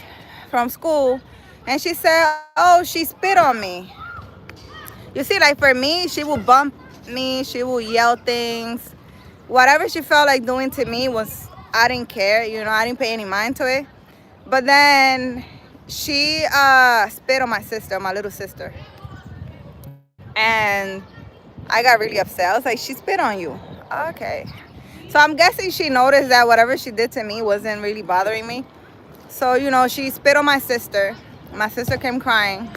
from school, and she said, oh, she spit on me. You see, like for me, she would bump me, she would yell things. Whatever she felt like doing to me I didn't care, I didn't pay any mind to it. But then she spit on my sister, my little sister. And I got really upset. I was like, she spit on you. Okay. So I'm guessing she noticed that whatever she did to me wasn't really bothering me. So, she spit on my sister. My sister came crying.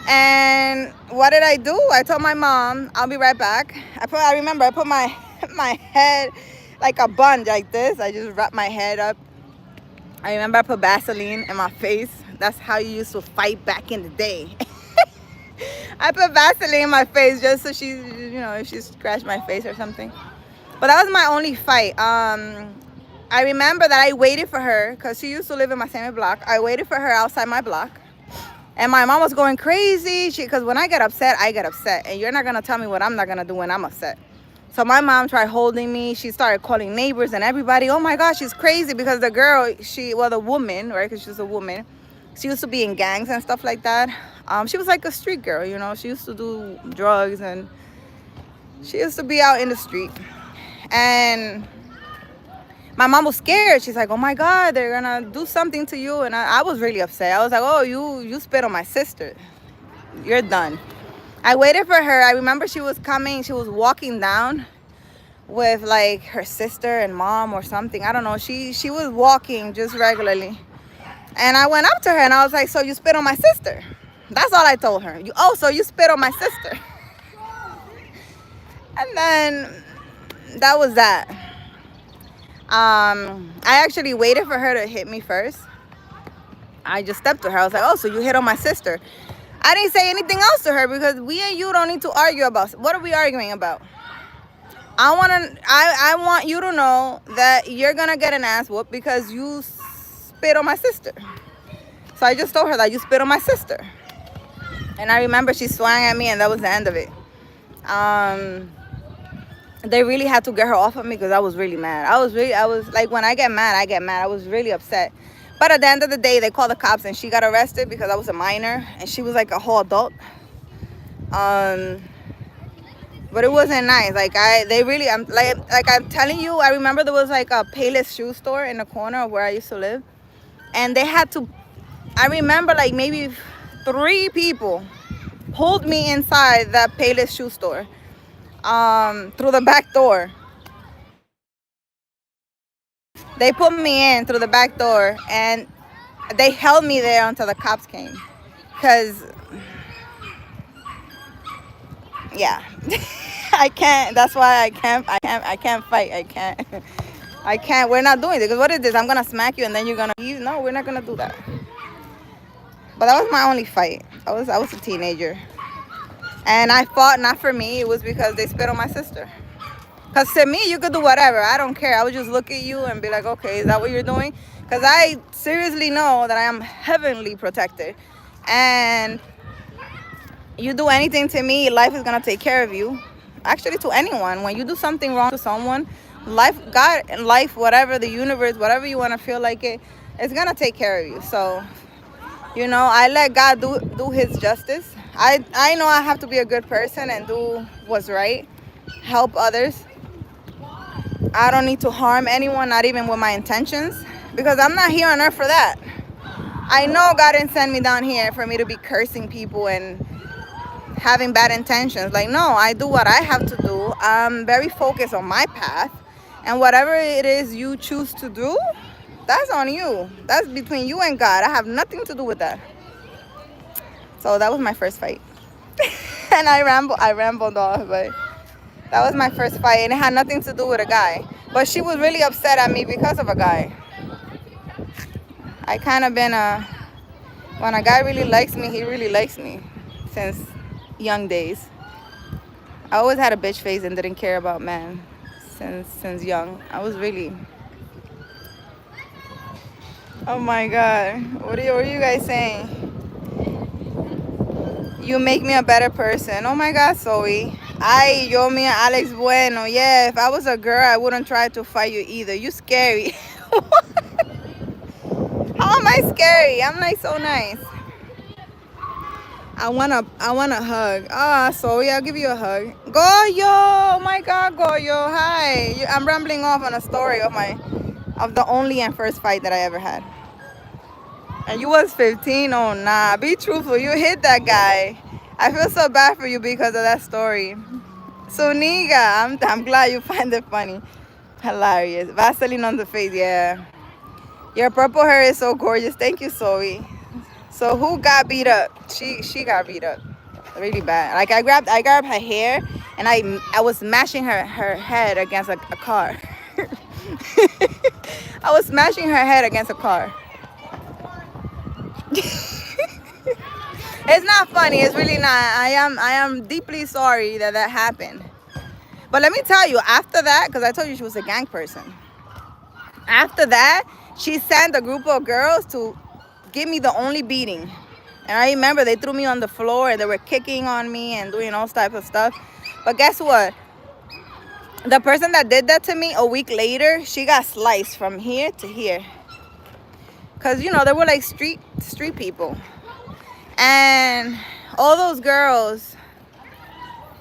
And what did I do? I told my mom, I'll be right back. I remember I put my head like a bun like this. I just wrapped my head up. I remember I put Vaseline in my face. That's how you used to fight back in the day. I put Vaseline in my face just so she, if she scratched my face or something. But that was my only fight. I remember that I waited for her because she used to live in my same block. I waited for her outside my block. And my mom was going crazy because when I get upset, I get upset. And you're not going to tell me what I'm not going to do when I'm upset. So my mom tried holding me. She started calling neighbors and everybody. Oh, my gosh, she's crazy because the girl, the woman, right, because she's a woman, she used to be in gangs and stuff like that. She was like a street girl, She used to do drugs and she used to be out in the street. And my mom was scared. She's like, oh my God, they're gonna do something to you. And I was really upset. I was like, oh, you spit on my sister. You're done. I waited for her. I remember she was coming. She was walking down with like her sister and mom or something. I don't know. She was walking just regularly. And I went up to her and I was like, so you spit on my sister? That's all I told her. So you spit on my sister. And then that was that. I actually waited for her to hit me first. I just stepped to her. I was like, oh, so you hit on my sister. I didn't say anything else to her because we and you don't need to argue about. What are we arguing about? I want you to know that you're gonna get an ass whoop because you spit on my sister. So I just told her that you spit on my sister. And I remember she swung at me and that was the end of it. They really had to get her off of me because I was really mad. I was like, when I get mad, I get mad. I was really upset. But at the end of the day, they called the cops and she got arrested because I was a minor and she was like a whole adult. But it wasn't nice. I'm telling you, I remember there was like a Payless shoe store in the corner of where I used to live. And they had to, I remember like maybe 3 people pulled me inside that Payless shoe store through the back door. They put me in through the back door and they held me there until the cops came. Because, yeah. I can't. That's why I can't fight. I can't. We're not doing it. Because what is this? I'm going to smack you and then you're going to leave? No, we're not going to do that. But that was my only fight. I was a teenager. And I fought not for me. It was because they spit on my sister. Because to me, you could do whatever. I don't care. I would just look at you and be like, okay, is that what you're doing? Because I seriously know that I am heavenly protected. And you do anything to me, life is going to take care of you. Actually, to anyone. When you do something wrong to someone, life, God, life, whatever, the universe, whatever you want to feel like it's going to take care of you. So, you know, I let God do his justice. I know I have to be a good person and do what's right. Help others. I don't need to harm anyone, not even with my intentions. Because I'm not here on earth for that. I know God didn't send me down here for me to be cursing people and having bad intentions. Like, no, I do what I have to do. I'm very focused on my path. And whatever it is you choose to do, that's on you. That's between you and God. I have nothing to do with that. So that was my first fight. And I rambled off, but that was my first fight. And it had nothing to do with a guy. But she was really upset at me because of a guy. I kind of been when a guy really likes me, he really likes me since young days. I always had a bitch face and didn't care about men since young. I was really... Oh my God. What are you guys saying? You make me a better person. Oh my God, Zoe. Ay, yo, mi Alex Bueno. Yeah, if I was a girl, I wouldn't try to fight you either. You scary. How am I scary? I'm like so nice. I want a hug. Ah, Zoe, I'll give you a hug. Goyo! Oh my God, Goyo. Hi. I'm rambling off on a story of the only and first fight that I ever had. And you was 15? Oh, nah. Be truthful. You hit that guy. I feel so bad for you because of that story. So, Niga, I'm glad you find it funny. Hilarious. Vaseline on the face, yeah. Your purple hair is so gorgeous. Thank you, Zoe. So, who got beat up? She got beat up. Really bad. Like, I grabbed her hair, and I was smashing her head against a car. I was smashing her head against a car. It's not funny. It's really not. I am deeply sorry that happened. But let me tell you, after that, because I told you she was a gang person. After that, she sent a group of girls to give me the only beating. And I remember they threw me on the floor and they were kicking on me and doing all types of stuff. But guess what? The person that did that to me a week later, she got sliced from here to here. Because, you know, they were like street people. And all those girls,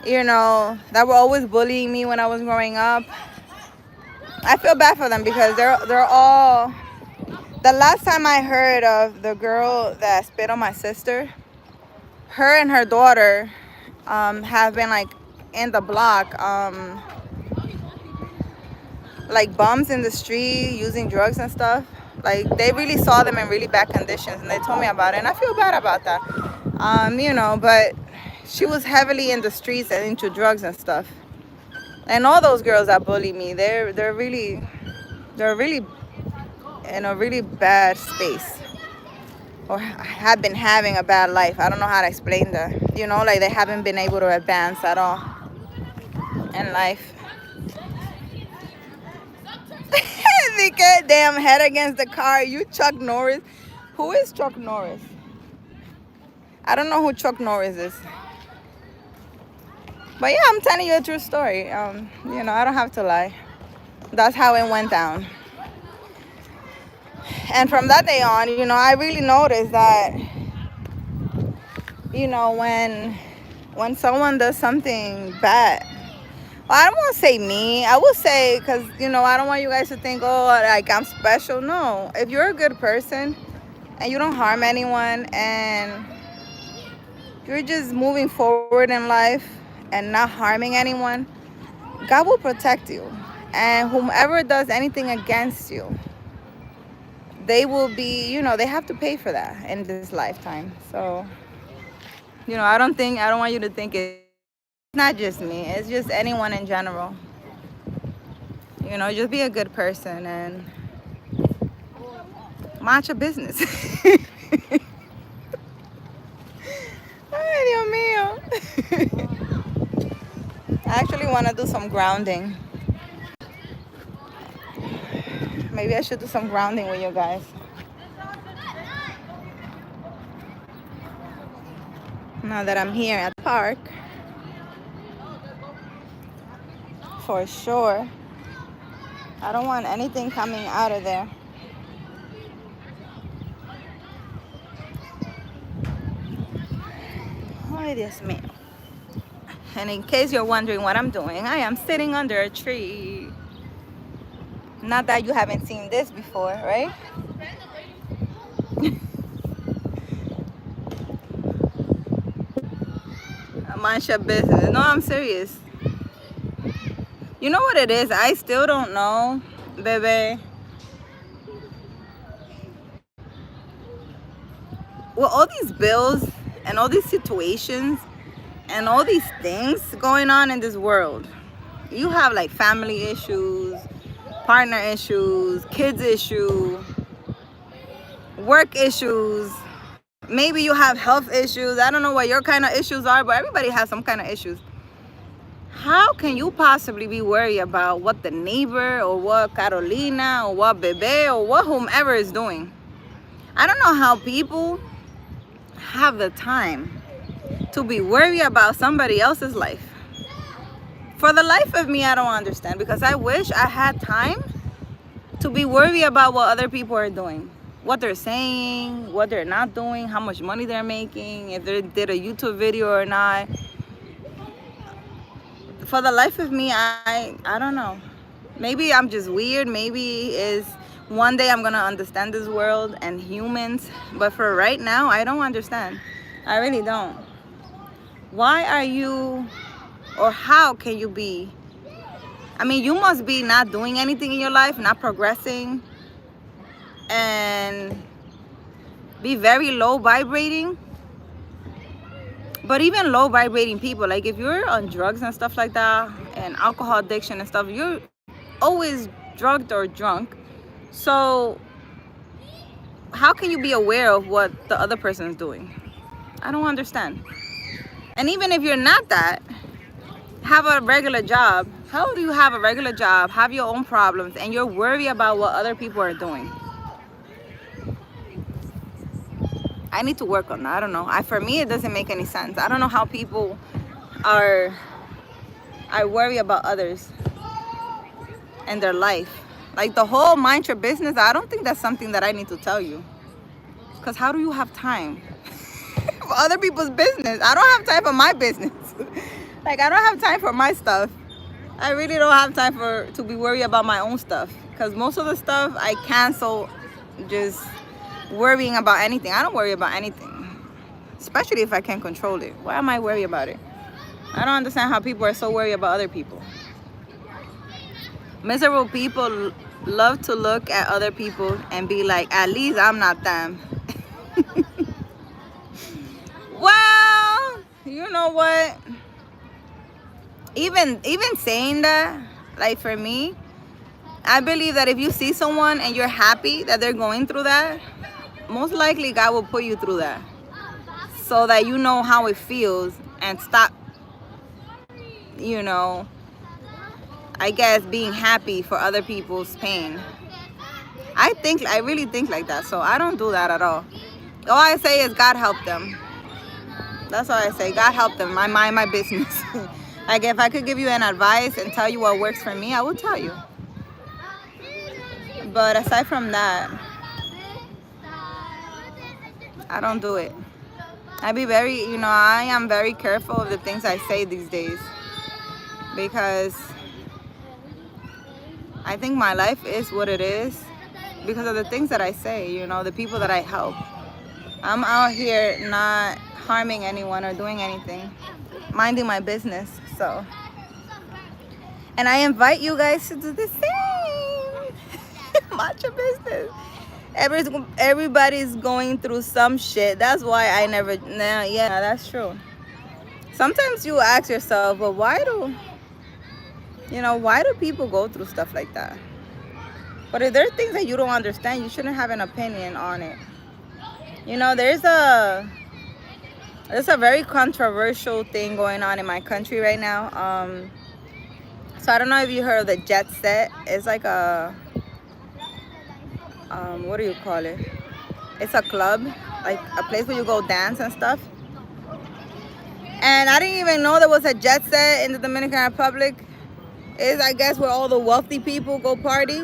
you know, that were always bullying me when I was growing up, I feel bad for them because they're all... The last time I heard of the girl that spit on my sister, her and her daughter have been like in the block, like bums in the street, using drugs and stuff. Like, they really saw them in really bad conditions and they told me about it, and I feel bad about that. You know, but she was heavily in the streets and into drugs and stuff. And all those girls that bully me, they're really in a really bad space, or have been having a bad life. I don't know how to explain that. You know, like they haven't been able to advance at all in life. They get damn head against the car. You Chuck Norris. Who is Chuck Norris? I don't know who Chuck Norris is. But yeah, I'm telling you a true story. You know, I don't have to lie. That's how it went down. And from that day on, you know, I really noticed that, you know, when someone does something bad, well, I don't want to say me. I will say, because, you know, I don't want you guys to think, oh, like I'm special. No, if you're a good person and you don't harm anyone and you're just moving forward in life and not harming anyone, God will protect you. And whomever does anything against you, they will be, you know, they have to pay for that in this lifetime. So, you know, I don't want you to think it's not just me, it's just anyone in general. You know, just be a good person and mind your business. Ay, Dios mío. I actually want to do some grounding. Maybe I should do some grounding with you guys. Now that I'm here at the park, for sure. I don't want anything coming out of there. Ay, Dios mío. And in case you're wondering what I'm doing, I am sitting under a tree. Not that you haven't seen this before, right? Mind your business. No, I'm serious. You know what it is? I still don't know, baby. Well, all these bills and all these situations and all these things going on in this world. You have like family issues, partner issues, kids issues, work issues. Maybe you have health issues. I don't know what your kind of issues are, but everybody has some kind of issues. How can you possibly be worried about what the neighbor or what Carolina or what Bebe or what whomever is doing? I don't know how people have the time to be worried about somebody else's life. For the life of me, I don't understand, because I wish I had time to be worried about what other people are doing, what they're saying, what they're not doing, how much money they're making, if they did a YouTube video or not. For the life of me, I don't know. Maybe I'm just weird. Maybe is one day I'm gonna understand this world and humans. But for right now, I don't understand. I really don't. Why are you, or how can you be? I mean, you must be not doing anything in your life, not progressing, and be very low vibrating. But even low vibrating people, like if you're on drugs and stuff like that, and alcohol addiction and stuff, you're always drugged or drunk. So how can you be aware of what the other person is doing? I don't understand. And even if you're not that, have a regular job. How do you have a regular job, have your own problems, and you're worried about what other people are doing? I need to work on that. I don't know. For me, it doesn't make any sense. I don't know how people are worry about others and their life. Like the whole mind your business, I don't think that's something that I need to tell you. Because how do you have time for other people's business? I don't have time for my business. Like, I don't have time for my stuff. I really don't have time to be worried about my own stuff. Because most of the stuff I cancel just worrying about anything. I don't worry about anything. Especially if I can't control it. Why am I worried about it? I don't understand how people are so worried about other people. Miserable people love to look at other people and be like, at least I'm not them. Well, you know what? even saying that, like for me, I believe that if you see someone and you're happy that they're going through that, most likely God will put you through that so that you know how it feels and stop, you know, I guess being happy for other people's pain. I really think like that, so I don't do that at all. All I say is God help them. That's all I say. God help them. I mind my business. Like if I could give you an advice and tell you what works for me, I would tell you. But aside from that, I don't do it. I be very, I am very careful of the things I say these days because I think my life is what it is because of the things that I say, the people that I help. I'm out here not harming anyone or doing anything, minding my business. So, and I invite you guys to do the same. Mind your business. Everybody's going through some shit. That's why I never. Nah, yeah, that's true. Sometimes you ask yourself, but why do people go through stuff like that? But if there are things that you don't understand, you shouldn't have an opinion on it. There's a very controversial thing going on in my country right now. So I don't know if you heard of the Jet Set. It's like a what do you call it? It's a club, like a place where you go dance and stuff. And I didn't even know there was a Jet Set in the Dominican Republic. It's, I guess, where all the wealthy people go party.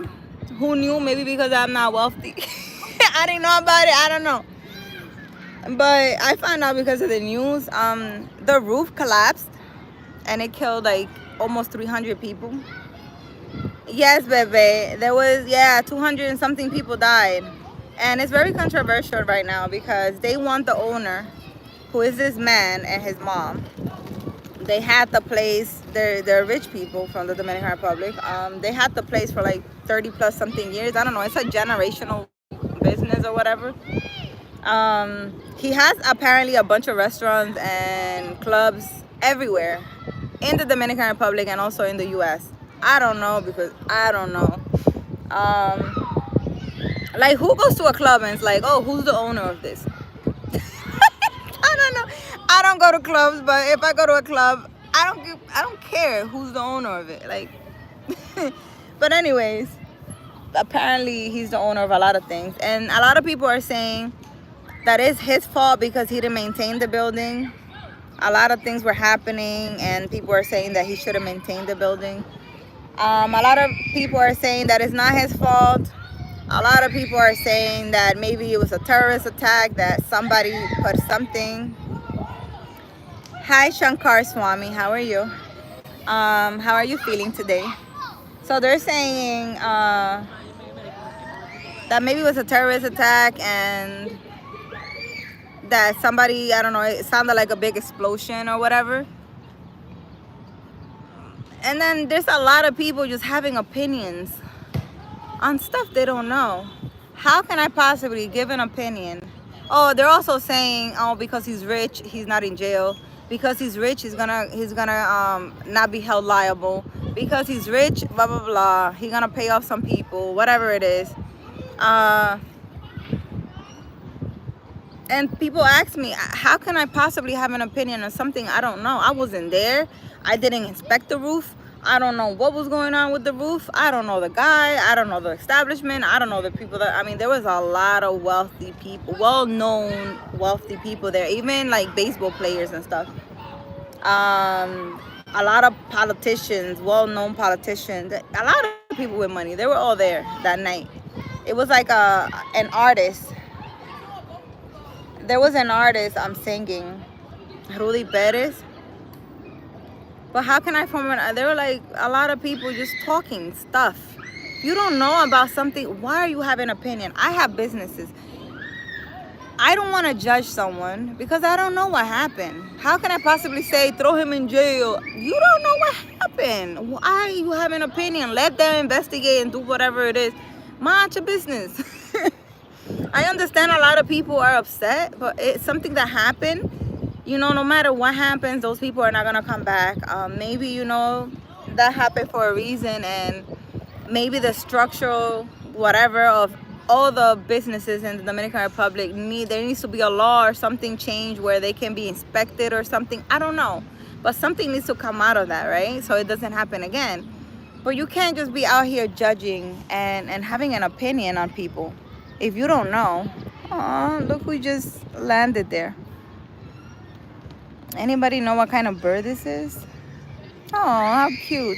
Who knew? Maybe because I'm not wealthy. I didn't know about it. I don't know. But I found out because of the news. The roof collapsed and it killed like almost 300 people. Yes, baby. There was, 200 and something people died. And it's very controversial right now because they want the owner, who is this man and his mom. They had the place, they're rich people from the Dominican Republic. They had the place for like 30 plus something years. I don't know. It's a generational business or whatever. He has apparently a bunch of restaurants and clubs everywhere in the Dominican Republic and also in the U.S. I don't know because I don't know. Like who goes to a club and it's like, oh, who's the owner of this? I don't know. I don't go to clubs, but if I go to a club, I don't care who's the owner of it. Like, but anyways, apparently he's the owner of a lot of things, and a lot of people are saying that it's his fault because he didn't maintain the building. A lot of things were happening, and people are saying that he should have maintained the building. A lot of people are saying that it's not his fault. A lot of people are saying that maybe it was a terrorist attack, that somebody put something. Hi, Shankar Swami. How are you? How are you feeling today? So they're saying that maybe it was a terrorist attack and that somebody, I don't know, it sounded like a big explosion or whatever. And then there's a lot of people just having opinions on stuff they don't know. How can I possibly give an opinion? Oh, they're also saying, oh, because he's rich, he's not in jail. Because he's rich, he's gonna not be held liable. Because he's rich, blah blah blah. He's gonna pay off some people, whatever it is. And people ask me, how can I possibly have an opinion on something I don't know? I wasn't there. I didn't inspect the roof. I don't know what was going on with the roof. I don't know the guy. I don't know the establishment. I don't know the people that, I mean, there was a lot of wealthy people, well-known wealthy people there, even like baseball players and stuff. A lot of politicians, well-known politicians, a lot of people with money. They were all there that night. It was like an artist. There was an artist singing, Rudy Perez. But how can I there were like a lot of people just talking stuff. You don't know about something. Why are you having an opinion? I have businesses. I don't want to judge someone because I don't know what happened. How can I possibly say throw him in jail? You don't know what happened. Why are you having an opinion? Let them investigate and do whatever it is. Mind your business. I understand a lot of people are upset, but it's something that happened. you know, no matter what happens, those people are not gonna come back. Maybe, you know, that happened for a reason, and maybe the structural whatever of all the businesses in the Dominican Republic there needs to be a law or something changed where they can be inspected or something. I don't know, but something needs to come out of that, right? So it doesn't happen again. But you can't just be out here judging and having an opinion on people if you don't know. Oh, look who just landed there. Anybody know what kind of bird this is? Oh, how cute.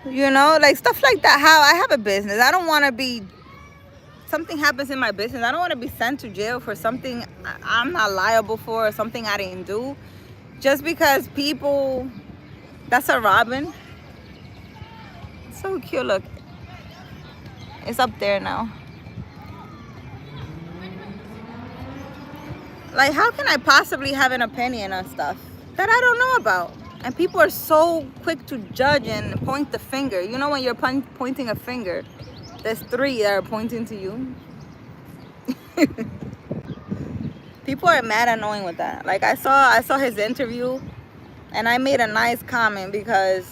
You know, like stuff like that. How I have a business. I don't want to be, something happens in my business, I don't want to be sent to jail for something I'm not liable for or something I didn't do. Just because people, that's a robin. So cute, look. It's up there now. Like, how can I possibly have an opinion on stuff that I don't know about? And people are so quick to judge and point the finger. You know, when you're pointing a finger, there's three that are pointing to you. People are mad annoying with that. Like, I saw his interview, and I made a nice comment because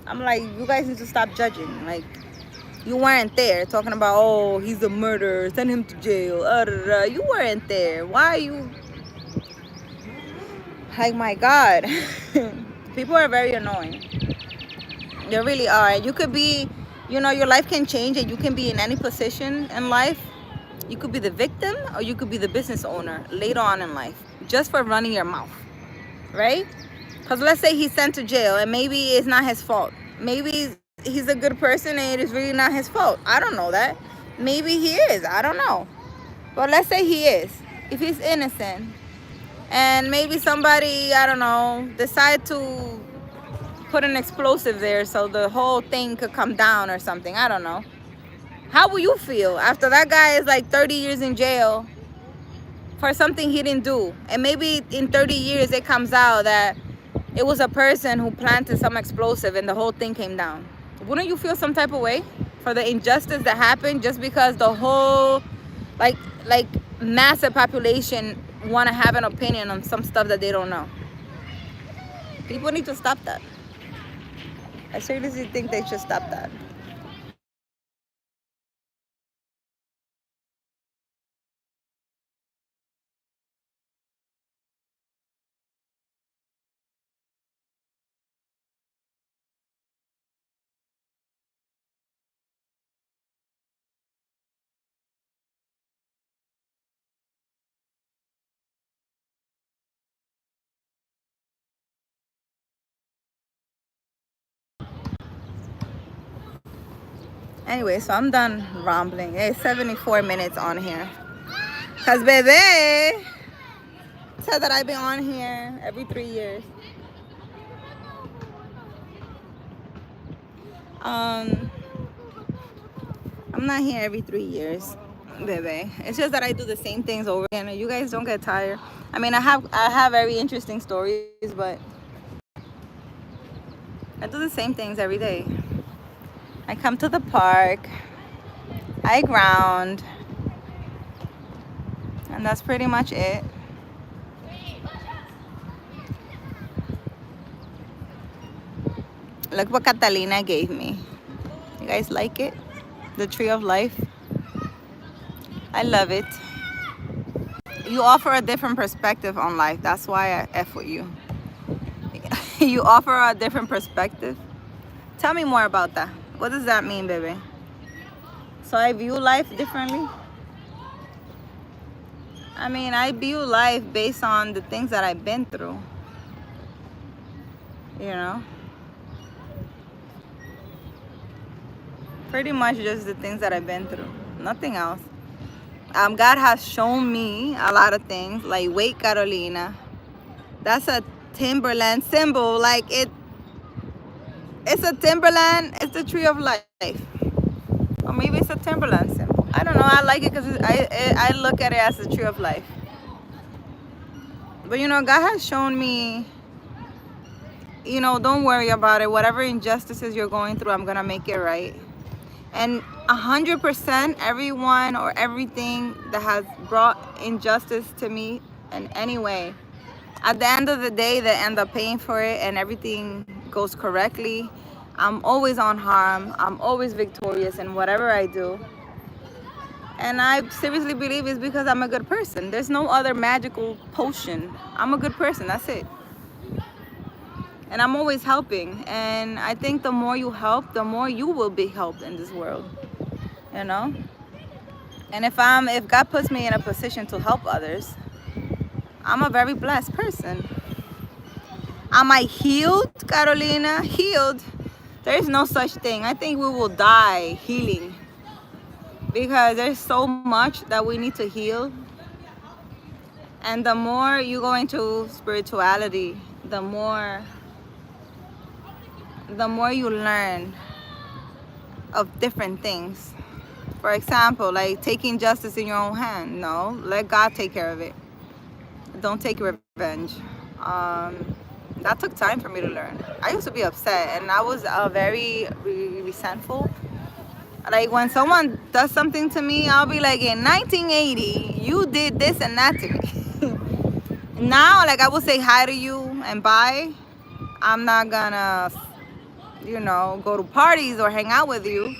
I'm like, you guys need to stop judging. Like, you weren't there talking about, oh, he's a murderer, send him to jail. You weren't there. Why are you? Like, my God. People are very annoying. They really are. You could be, you know, your life can change and you can be in any position in life. You could be the victim or you could be the business owner later on in life just for running your mouth, right? Because let's say he's sent to jail and maybe it's not his fault. Maybe he's a good person and it is really not his fault. I don't know that. Maybe he is. I don't know. But let's say he is. If he's innocent and maybe somebody, I don't know, decide to put an explosive there so the whole thing could come down or something. I don't know. How will you feel after that guy is like 30 years in jail for something he didn't do? And maybe in 30 years it comes out that it was a person who planted some explosive and the whole thing came down. Wouldn't you feel some type of way for the injustice that happened just because the whole like massive population want to have an opinion on some stuff that they don't know? People need to stop that. I seriously think they should stop that. Anyway, so I'm done rambling. It's 74 minutes on here. Because Bebe said that I've been on here every 3 years. I'm not here every 3 years, Bebe. It's just that I do the same things over again. You guys don't get tired. I mean, I have very interesting stories, but I do the same things every day. I come to the park, I ground, and that's pretty much it. Look what Catalina gave me. You guys like it? The tree of life. I love it. You offer a different perspective on life. That's why I F with you. You offer a different perspective. Tell me more about that. What does that mean, baby? So I view life differently? I mean, I view life based on the things that I've been through. You know? Pretty much just the things that I've been through. Nothing else. God has shown me a lot of things. Like, wait, Carolina. That's a Timberland symbol. Like, it's a Timberland. It's the tree of life. Or maybe it's a Timberland symbol. I don't know. I like it because I look at it as the tree of life. But, you know, God has shown me, you know, don't worry about it. Whatever injustices you're going through, I'm going to make it right. And 100% everyone or everything that has brought injustice to me, in any way. At the end of the day, they end up paying for it and everything goes correctly. I'm always unharmed. I'm always victorious in whatever I do. And I seriously believe it's because I'm a good person. There's no other magical potion. I'm a good person. That's it. And I'm always helping. And I think the more you help, the more you will be helped in this world. You know? And if God puts me in a position to help others, I'm a very blessed person. Am I healed, Carolina? Healed? There is no such thing. I think we will die healing because there's so much that we need to heal. And the more you go into spirituality, the more you learn of different things. For example, like taking justice in your own hand. No, let God take care of it. Don't take revenge. That took time for me to learn. I used to be upset and I was very resentful. Like when someone does something to me, I'll be like, in 1980, you did this and that to me. Now, like I will say hi to you and bye. I'm not gonna, go to parties or hang out with you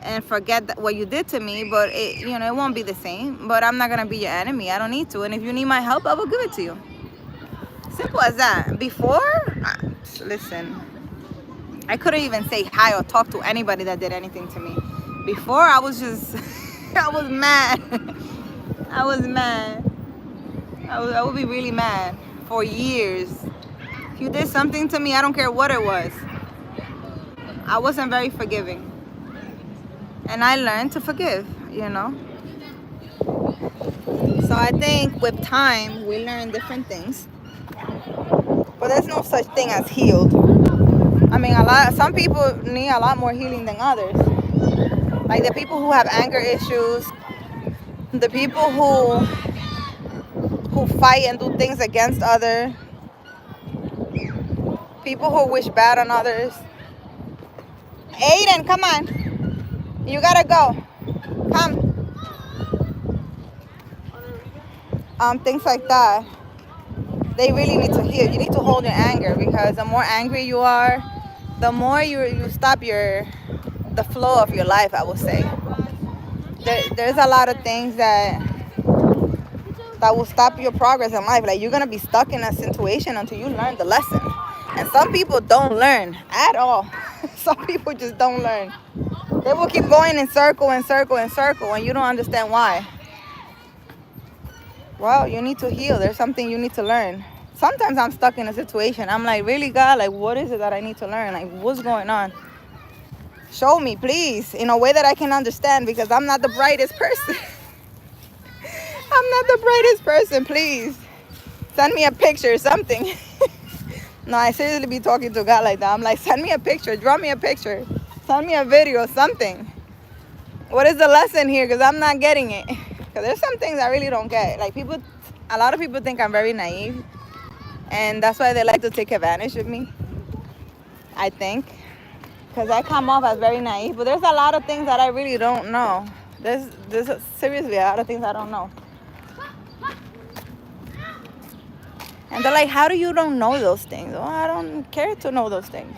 and forget what you did to me, but it won't be the same. But I'm not gonna be your enemy. I don't need to. And if you need my help, I will give it to you. Simple as that. Before, listen, I couldn't even say hi or talk to anybody that did anything to me. Before, I was just, I was mad. I was mad. I would be really mad for years. If you did something to me, I don't care what it was. I wasn't very forgiving. And I learned to forgive, So I think with time, we learn different things. But there's no such thing as healed. I mean, some people need a lot more healing than others. Like the people who have anger issues, the people who fight and do things against others, people who wish bad on others. Aiden, come on. You gotta go. Come. Things like that. They really need to heal. You need to hold your anger because the more angry you are, the more you stop the flow of your life, I would say. There's a lot of things that will stop your progress in life. Like you're gonna be stuck in a situation until you learn the lesson. And some people don't learn at all. Some people just don't learn. They will keep going in circle and circle and circle, and you don't understand why. Well, you need to heal. There's something you need to learn. Sometimes I'm stuck in a situation. I'm like, really, God? Like, what is it that I need to learn? Like, what's going on? Show me, please, in a way that I can understand because I'm not the brightest person. I'm not the brightest person, please. Send me a picture or something. No, I seriously be talking to God like that. I'm like, send me a picture, draw me a picture, send me a video, something. What is the lesson here? Because I'm not getting it. Because there's some things I really don't get. Like a lot of people think I'm very naive. And that's why they like to take advantage of me, I think. Because I come off as very naive. But there's a lot of things that I really don't know. There's seriously a lot of things I don't know. And they're like, how do you don't know those things? Well, I don't care to know those things.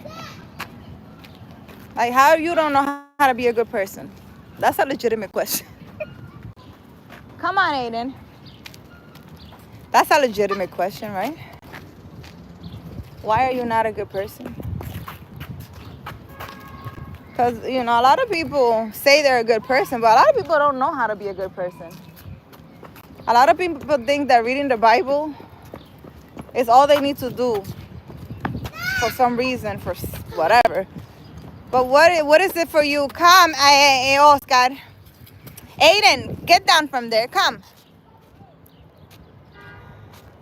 Like, how you don't know how to be a good person? That's a legitimate question. Come on, Aiden. That's a legitimate question, right? Why are you not a good person? Because, a lot of people say they're a good person, but a lot of people don't know how to be a good person. A lot of people think that reading the Bible is all they need to do for some reason, for whatever. But what is it for you? Come, Oscar. Aiden, get down from there. Come.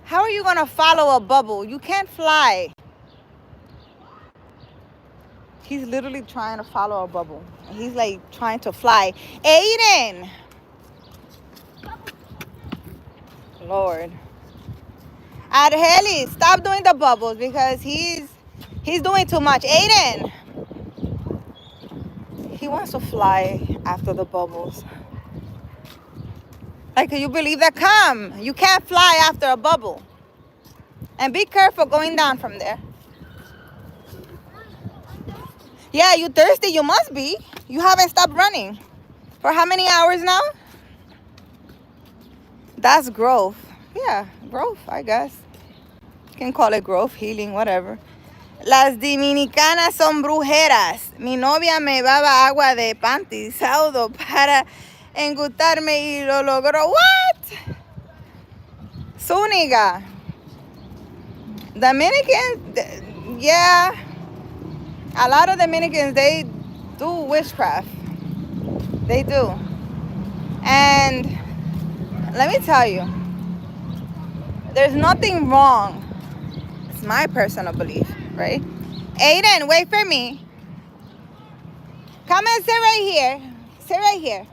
How are you going to follow a bubble? You can't fly. He's literally trying to follow a bubble. He's like trying to fly. Aiden! Lord. Arheli, stop doing the bubbles because he's doing too much. Aiden! He wants to fly after the bubbles. Like, you believe that? Come. You can't fly after a bubble. And be careful going down from there. Yeah, you thirsty? You must be. You haven't stopped running. For how many hours now? That's growth. Yeah, growth, I guess. You can call it growth, healing, whatever. Las dominicanas son brujeras. Mi novia me daba agua de pantisaudo para engustarme y lo logró. What? Zúñiga. Dominicans, yeah. A lot of Dominicans, they do witchcraft. They do. And let me tell you, there's nothing wrong. It's my personal belief, right? Aiden, wait for me. Come and sit right here. Sit right here.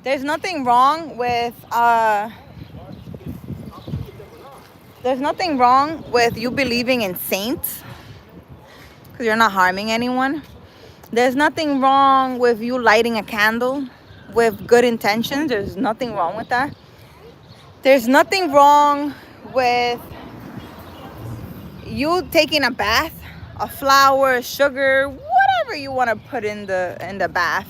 There's nothing wrong with you believing in saints, because you're not harming anyone. There's nothing wrong with you lighting a candle with good intentions. There's nothing wrong with that. There's nothing wrong with you taking a bath, a flower, sugar, whatever you want to put in the bath.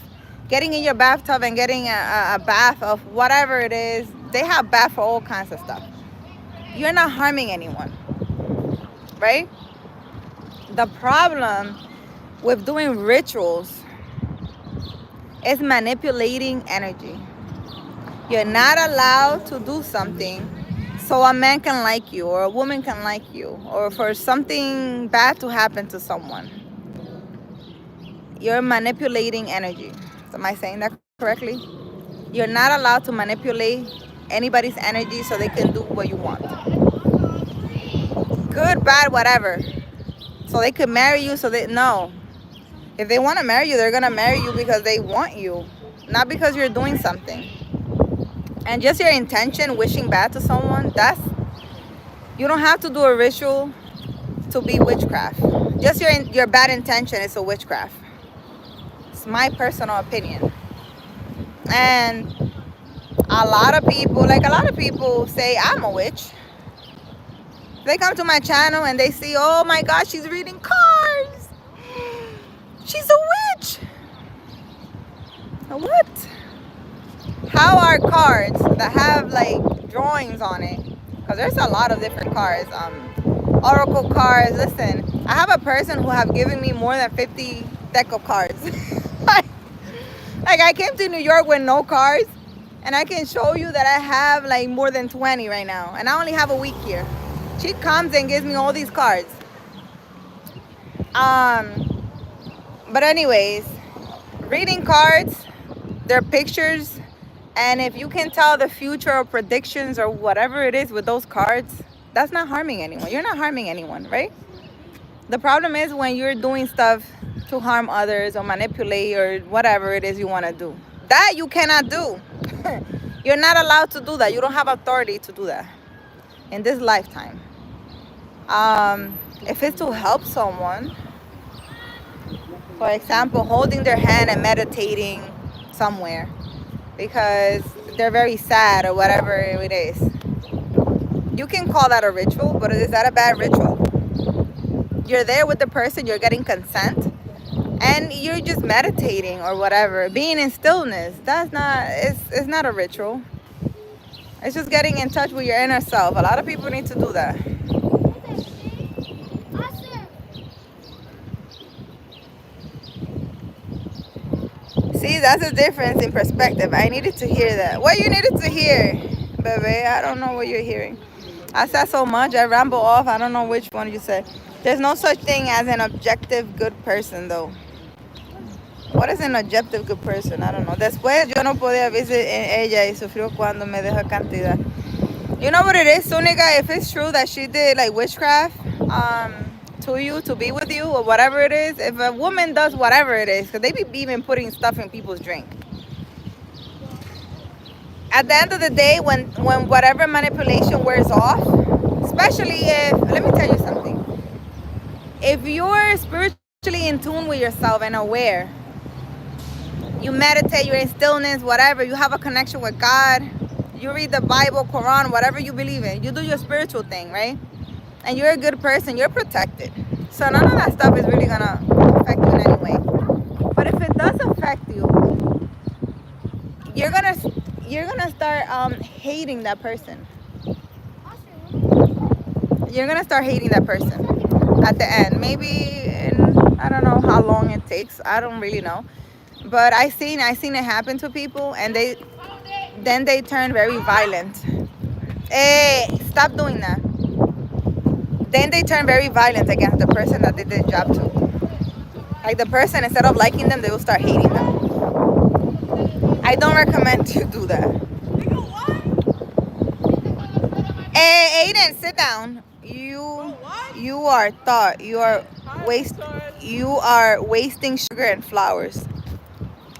Getting in your bathtub and getting a bath of whatever it is. They have bath for all kinds of stuff. You're not harming anyone, right? The problem with doing rituals is manipulating energy. You're not allowed to do something so a man can like you or a woman can like you or for something bad to happen to someone. You're manipulating energy. Am I saying that correctly? You're not allowed to manipulate anybody's energy so they can do what you want. Good, bad, whatever. So they could marry you, no. If they want to marry you, they're going to marry you because they want you, not because you're doing something. And just your intention, wishing bad to someone, you don't have to do a ritual to be witchcraft. Just your bad intention is a witchcraft. It's my personal opinion. And a lot of people say I'm a witch. They come to my channel and they see, oh my gosh, she's reading cards. She's a witch. What? How are cards that have like drawings on it? Because there's a lot of different cards. Oracle cards. Listen, I have a person who have given me more than 50 deck of cards. Like I came to New York with no cards, and I can show you that I have like more than 20 right now, and I only have a week here. She comes and gives me all these cards. But anyways, reading cards, they're pictures, and if you can tell the future or predictions or whatever it is with those cards, that's not harming anyone. You're not harming anyone, right? The problem is when you're doing stuff to harm others or manipulate or whatever it is you want to do. That you cannot do. You're not allowed to do that. You don't have authority to do that in this lifetime. If it's to help someone, for example, holding their hand and meditating somewhere because they're very sad or whatever it is, you can call that a ritual, but is that a bad ritual? You're there with the person, you're getting consent, and you're just meditating or whatever, being in stillness. It's not a ritual. It's just getting in touch with your inner self. A lot of people need to do that. See, that's a difference in perspective. I needed to hear that. What you needed to hear, baby? I don't know what you're hearing. I said so much, I ramble off. I don't know which one you said. There's no such thing as an objective good person, though. What is an objective good person? I don't know. Después yo no podía visit ella y sufrió cuando me dejó cantidad. You know what it is, Zúñiga? If it's true that she did like witchcraft to you, to be with you, or whatever it is, if a woman does whatever it is, because they be even putting stuff in people's drink. At the end of the day, when whatever manipulation wears off, especially if, let me tell you something. If you're spiritually in tune with yourself and aware, You meditate, you're in stillness, whatever. You have a connection with God. You read the Bible, Quran, whatever you believe in. You do your spiritual thing, right? And you're a good person. You're protected. So none of that stuff is really gonna affect you in any way. But if it does affect you, you're gonna start hating that person. You're gonna start hating that person at the end. Maybe I don't know how long it takes. I don't really know. But I seen it happen to people, and they turn very violent. Hey, stop doing that. Then they turn very violent against the person that they did the job to. Like the person, instead of liking them, they will start hating them. I don't recommend you do that. Hey, Aiden, sit down. You are thought. You are wasting sugar and flowers.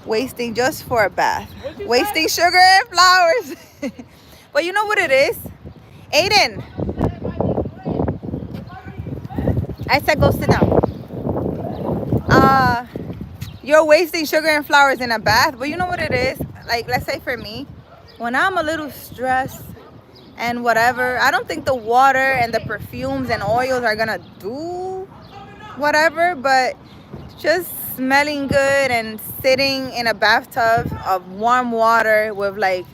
Wasting just for a bath. Wasting sugar and flowers. But you know what it is? Aiden, I said go sit down. You're wasting sugar and flowers in a bath, but you know what it is? Like, let's say for me, when I'm a little stressed and whatever, I don't think the water and the perfumes and oils are gonna do whatever, but just smelling good and sitting in a bathtub of warm water with like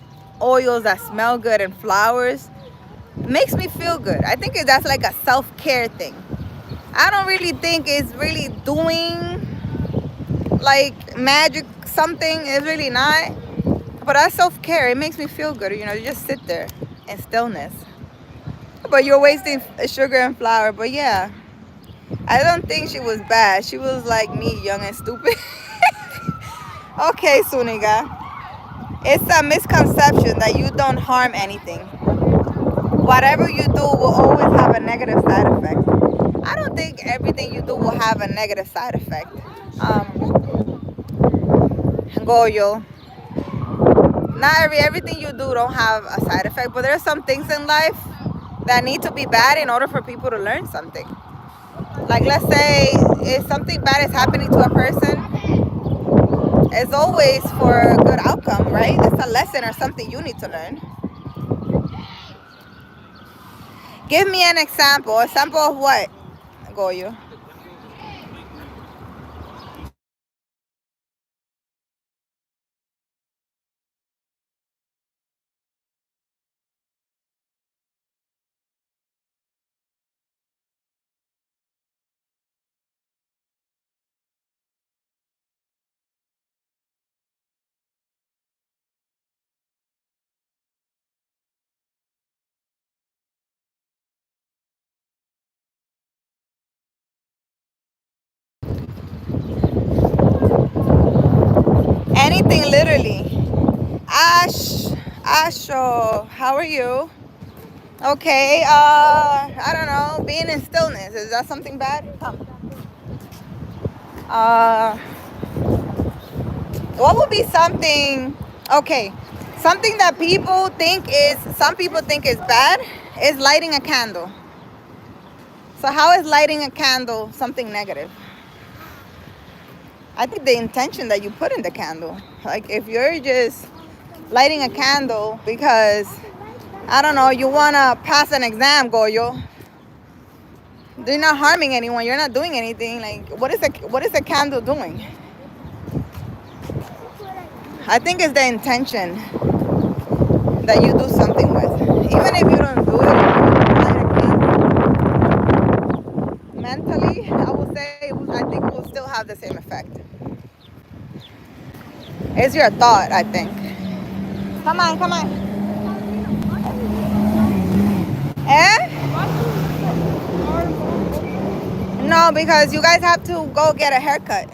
oils that smell good and flowers makes me feel good. I think that's like a self-care thing. I don't really think it's really doing like magic something. It's really not. But that's self-care. It makes me feel good. You know, you just sit there in stillness. But you're wasting sugar and flour. But yeah, I don't think she was bad. She was like me, young and stupid. Okay, Suniga. It's a misconception that you don't harm anything. Whatever you do will always have a negative side effect. I don't think everything you do will have a negative side effect. Goyo. Not everything you do don't have a side effect, but there are some things in life that need to be bad in order for people to learn something. Like let's say if something bad is happening to a person, it's always for a good outcome, right? It's a lesson or something you need to learn. Give me an example. A sample of what, Goyo? Anything, literally. Asho, how are you? Okay, I don't know, being in stillness, is that something bad? Come. What would be something, okay, something that some people think is bad is lighting a candle. So how is lighting a candle something negative? I think the intention that you put in the candle. Like if you're just lighting a candle because, I don't know, you want to pass an exam, Goyo. They're not harming anyone. You're not doing anything. Like, what is the candle doing? I think it's the intention that you do something with. Even if you don't do it, light a candle, mentally, I would say, I think it will still have the same effect. It's your thought, I think. Come on, come on. Eh? No, because you guys have to go get a haircut.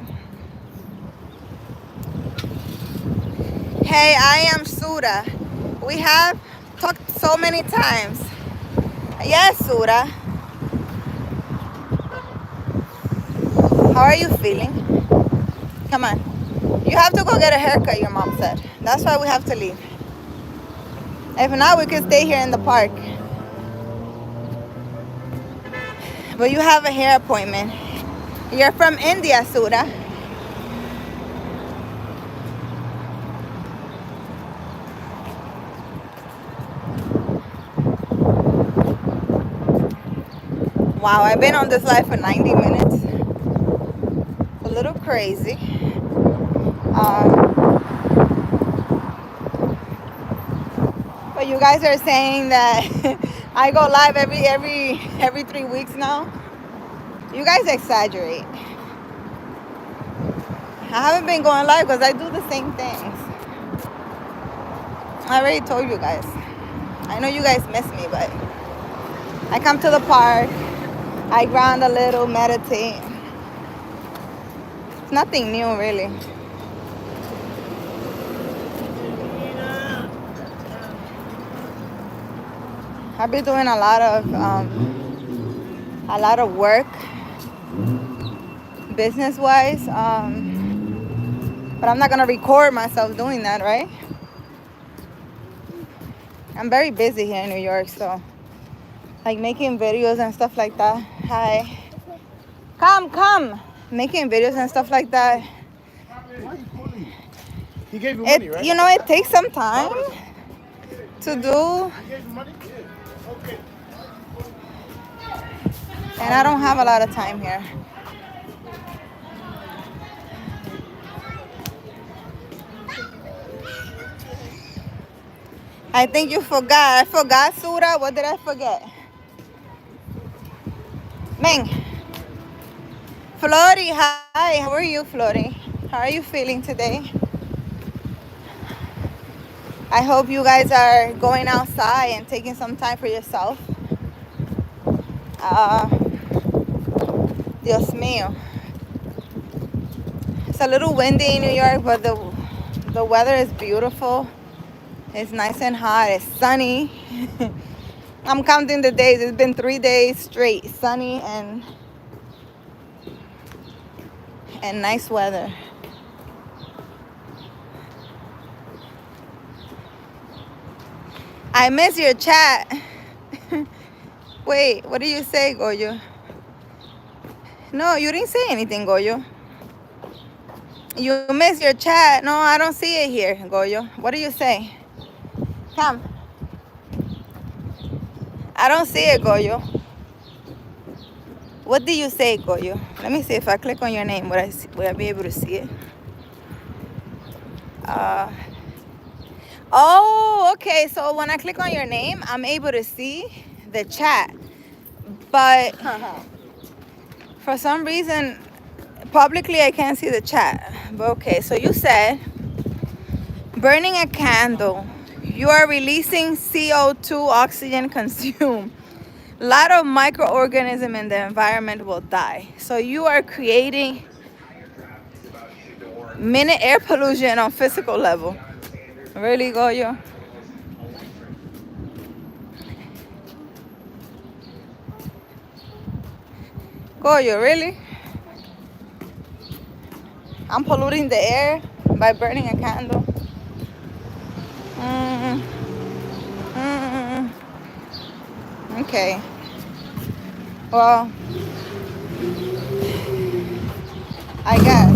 Hey, I am Sura. We have talked so many times. Yes, Sura. How are you feeling? Come on. You have to go get a haircut, your mom said. That's why we have to leave. If not, we could stay here in the park. But you have a hair appointment. You're from India, Sura. Wow, I've been on this live for 90 minutes. A little crazy. But you guys are saying that I go live every 3 weeks now. You guys exaggerate. I haven't been going live because I do the same things. I already told you guys. I know you guys miss me, but I come to the park. I ground a little, meditate. It's nothing new, really. I've been doing a lot of work, business-wise. But I'm not gonna record myself doing that, right? I'm very busy here in New York, so like making videos and stuff like that. Hi, come, making videos and stuff like that. Why are you calling? He gave you money, right? You know, it takes some time to do. He gave you money? Yeah. Okay. And I don't have a lot of time here. I think you forgot. I forgot, Sura. What did I forget? Meng. Flori, hi. How are you, Flori? How are you feeling today? I hope you guys are going outside and taking some time for yourself. Dios mío. It's a little windy in New York, but the weather is beautiful. It's nice and hot. It's sunny. I'm counting the days. It's been 3 days straight, sunny and nice weather. I miss your chat. Wait, what did you say, Goyo? No, you didn't say anything, Goyo. You miss your chat. No, I don't see it here, Goyo. What do you say? Come. I don't see it, Goyo. What do you say, Goyo? Let me see if I click on your name. Would I be able to see it? Oh, okay. So when I click on your name, I'm able to see the chat. But for some reason, publicly, I can't see the chat. But okay, so you said burning a candle. You are releasing CO2, oxygen consumed. A lot of microorganisms in the environment will die. So you are creating mini air pollution on physical level. Really, Goyo? Goyo, really? I'm polluting the air by burning a candle. Okay. Well, I guess,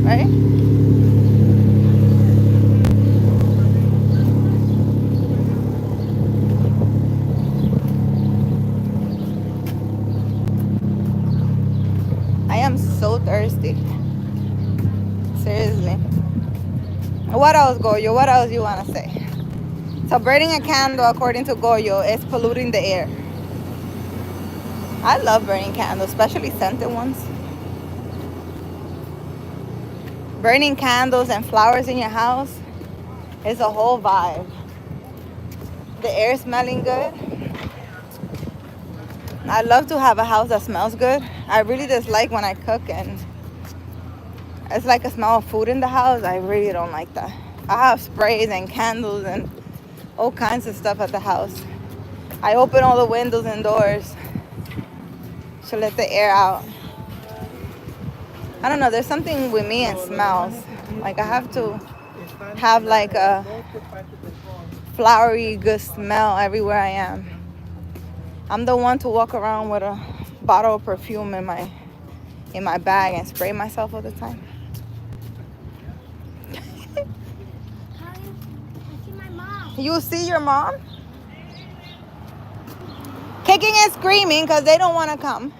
right? I am so thirsty. Seriously. What else, Goyo? What else you want to say? So burning a candle, according to Goyo, is polluting the air. I love burning candles, especially scented ones. Burning candles and flowers in your house is a whole vibe. The air smelling good. I love to have a house that smells good. I really dislike when I cook and it's like a smell of food in the house. I really don't like that. I have sprays and candles and all kinds of stuff at the house. I open all the windows and doors to let the air out. I don't know, there's something with me and smells. Like I have to have like a flowery good smell everywhere I am. I'm the one to walk around with a bottle of perfume in my bag and spray myself all the time. I see my mom. You see your mom? kicking and screaming because they don't want to come.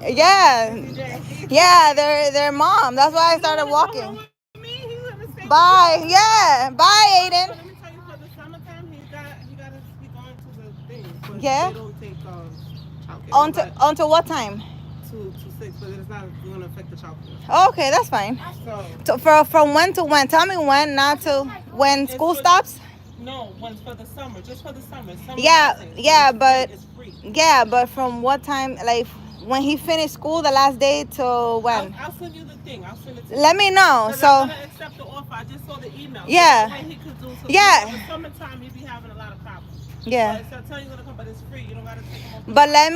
Yeah, yeah, their mom. That's why I started walking. Bye. Yeah, bye, Aiden. Let me tell you, for the summertime, he going to the thing. But Yeah. they don't take childcare. Until what time? 2 to 6, but it's not going to affect the childcare. Okay, that's fine. So From when to when? Tell me when, not to when school stops. no, one's for the summer, just for the summer. Yeah, yeah, but it's free. yeah, but from what time? Like when he finished school, the last day to when? I'll send you the thing. I'll send it to you. Let me know. So I'm gonna accept the offer. I just saw the email. Yeah. So he could do. So Yeah. In the summertime, he'd be having a lot of problems. Yeah. So I tell you gonna come, but it's free. You don't gotta take him off. But let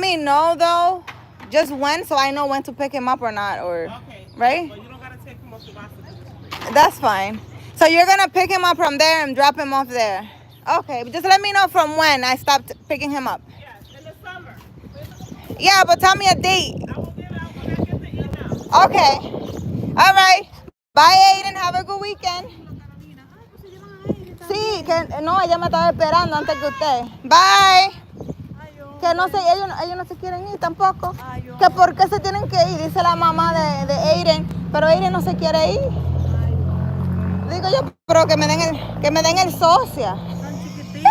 me know though, just when, so I know when to pick him up or not, or Okay. right? But you don't gotta take him off the roster because it's free. That's fine. So you're gonna pick him up from there and drop him off there. Okay, but just let me know from when I stopped picking him up. Yes, in the summer. Yeah, but tell me a date. I will get out when I get the email. Okay. All right. Bye, Aiden. Have a good weekend. Sí, que no, ella me estaba esperando antes que usted. Bye. Que no sé, ellos no se quieren ir tampoco. Que por qué se tienen que ir, dice la mamá de Aiden. Pero Aiden no se quiere ir. Digo yo, pero que me den el socia. Tan chiquitín,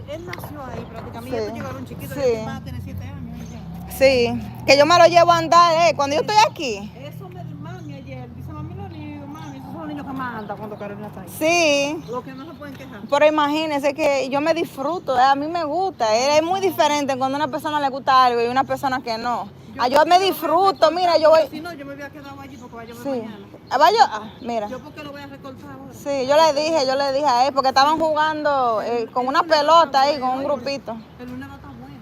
él nació ahí prácticamente. Sí. Ellos llegaron chiquitos, Sí. van a tener 7 años. Ya. Sí, que yo me lo llevo a andar, cuando yo estoy aquí. Eso me dijo mami ayer. Dice mami, los niños, mami, esos son los niños que más andan cuando Carolina está ahí. Sí, Los que no se pueden quejar. pero imagínense que yo me disfruto, a mí me gusta. Es muy diferente cuando a una persona le gusta algo y una persona que no. Yo me disfruto, mira, yo voy. Si no, yo me había quedado allí porque va a llover Sí. mañana. Mira. Yo porque lo voy a recortar ahora. Sí, yo le dije a él, porque estaban jugando con una pelota ahí, con un grupito. El lunes va a estar bueno.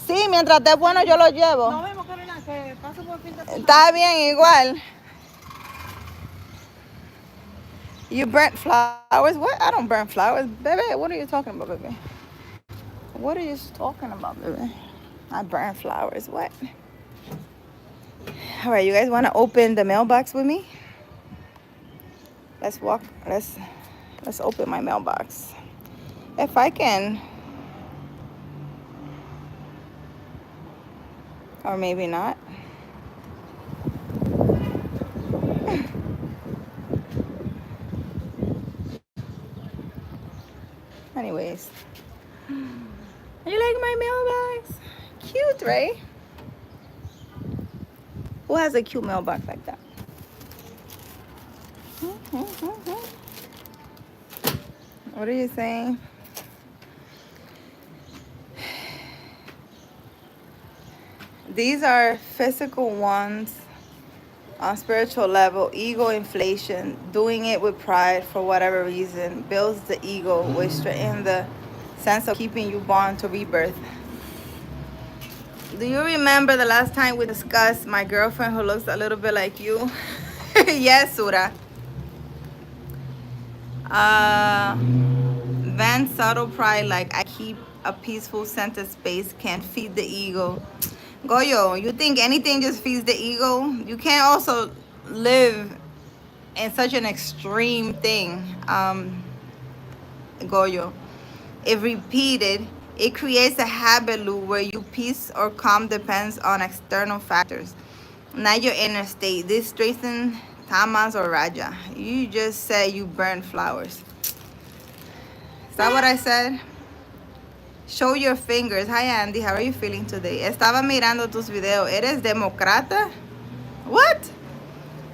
Sí, mientras esté bueno yo lo llevo. Nos vemos, Carolina, que pase por el fin de semana. Está bien, igual. You burnt flowers? What? I don't burn flowers. Baby, what are you talking about, baby? What are you talking about, baby? I burn flowers. What? All right, you guys want to open the mailbox with me? Let's walk. Let's open my mailbox. If I can. Or maybe not. Anyways. You like my mailbox? Cute, right? Who has a cute mailbox like that? What are you saying? These are physical ones on spiritual level. Ego inflation, doing it with pride for whatever reason, builds the ego, which strengthens the sense of keeping you bound to rebirth. Do you remember the last time we discussed my girlfriend who looks a little bit like you? Yes, Sura. Van subtle pride, like I keep a peaceful centered space, can't feed the ego. Goyo, you think anything just feeds the ego? You can't also live in such an extreme thing, Goyo. If repeated, it creates a habit loop where your peace or calm depends on external factors, not your inner state. This strengthens tamas or raja. You just said you burn flowers. Is that what I said? Show your fingers. Hi Andy, how are you feeling today? Estaba mirando tus videos. ¿Eres demócrata? What?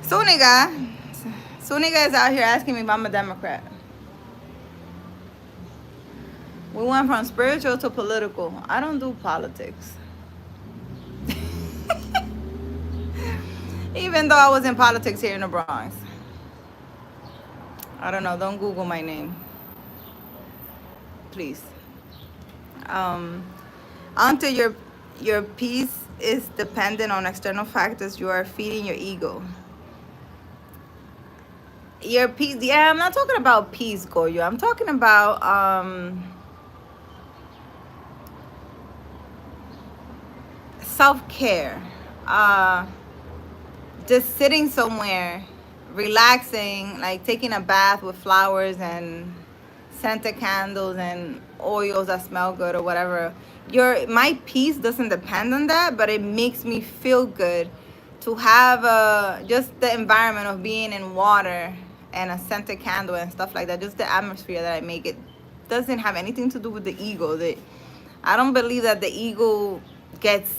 Suniga is out here asking me if I'm a Democrat. We went from spiritual to political. I don't do politics. Even though I was in politics here in the Bronx. I don't know. Don't Google my name. Please. Until your peace is dependent on external factors, you are feeding your ego. Your peace, yeah, I'm not talking about peace, Goyo. I'm talking about self-care. Just sitting somewhere, relaxing, like taking a bath with flowers and scented candles and oils that smell good or whatever. My peace doesn't depend on that, but it makes me feel good to have just the environment of being in water and a scented candle and stuff like that. Just the atmosphere that I make. It doesn't have anything to do with the ego. I don't believe that the ego gets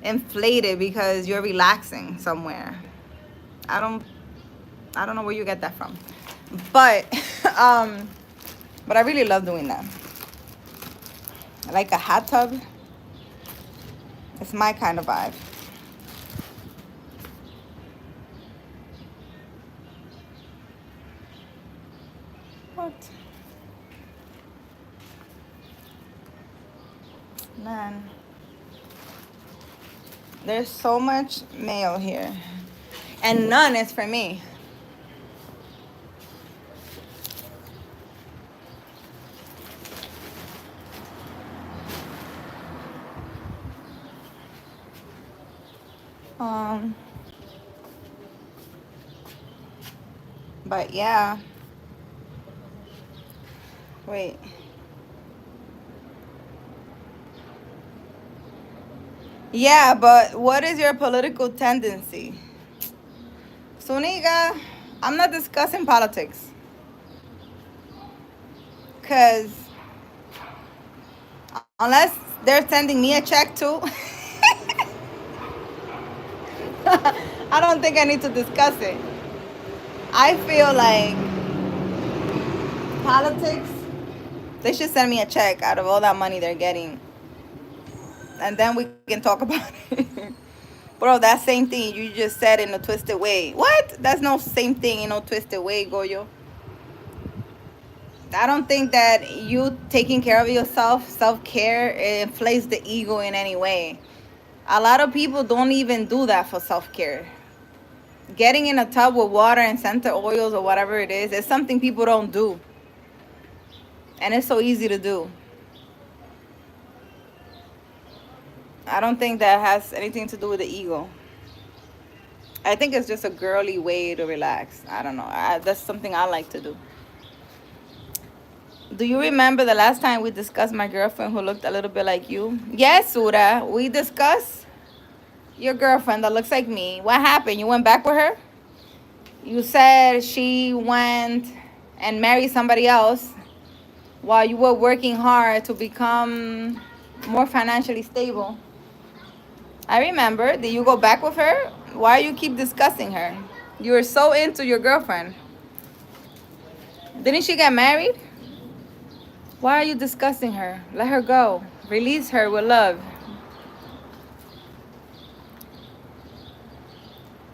inflated because you're relaxing somewhere. I don't know where you get that from, but but I really love doing that. Like a hot tub, it's my kind of vibe. What? Man, there's so much mail here, and none is for me. But yeah. Wait. Yeah, but what is your political tendency? Suniga, I'm not discussing politics. Because unless they're sending me a check too, I don't think I need to discuss it. I feel like politics, they should send me a check out of all that money they're getting. And then we can talk about it. Bro, that same thing you just said in a twisted way. What? That's no same thing in no twisted way, Goyo. I don't think that you taking care of yourself, self-care, inflates the ego in any way. A lot of people don't even do that for self-care. Getting in a tub with water and scented oils or whatever it is something people don't do. And it's so easy to do. I don't think that has anything to do with the ego. I think it's just a girly way to relax. I don't know. That's something I like to do. Do you remember the last time we discussed my girlfriend who looked a little bit like you? Yes, Sura. We discussed your girlfriend that looks like me. What happened? You went back with her? You said she went and married somebody else while you were working hard to become more financially stable. I remember. Did you go back with her? Why you keep discussing her? You were so into your girlfriend. Didn't she get married? Why are you discussing her? Let her go. Release her with love.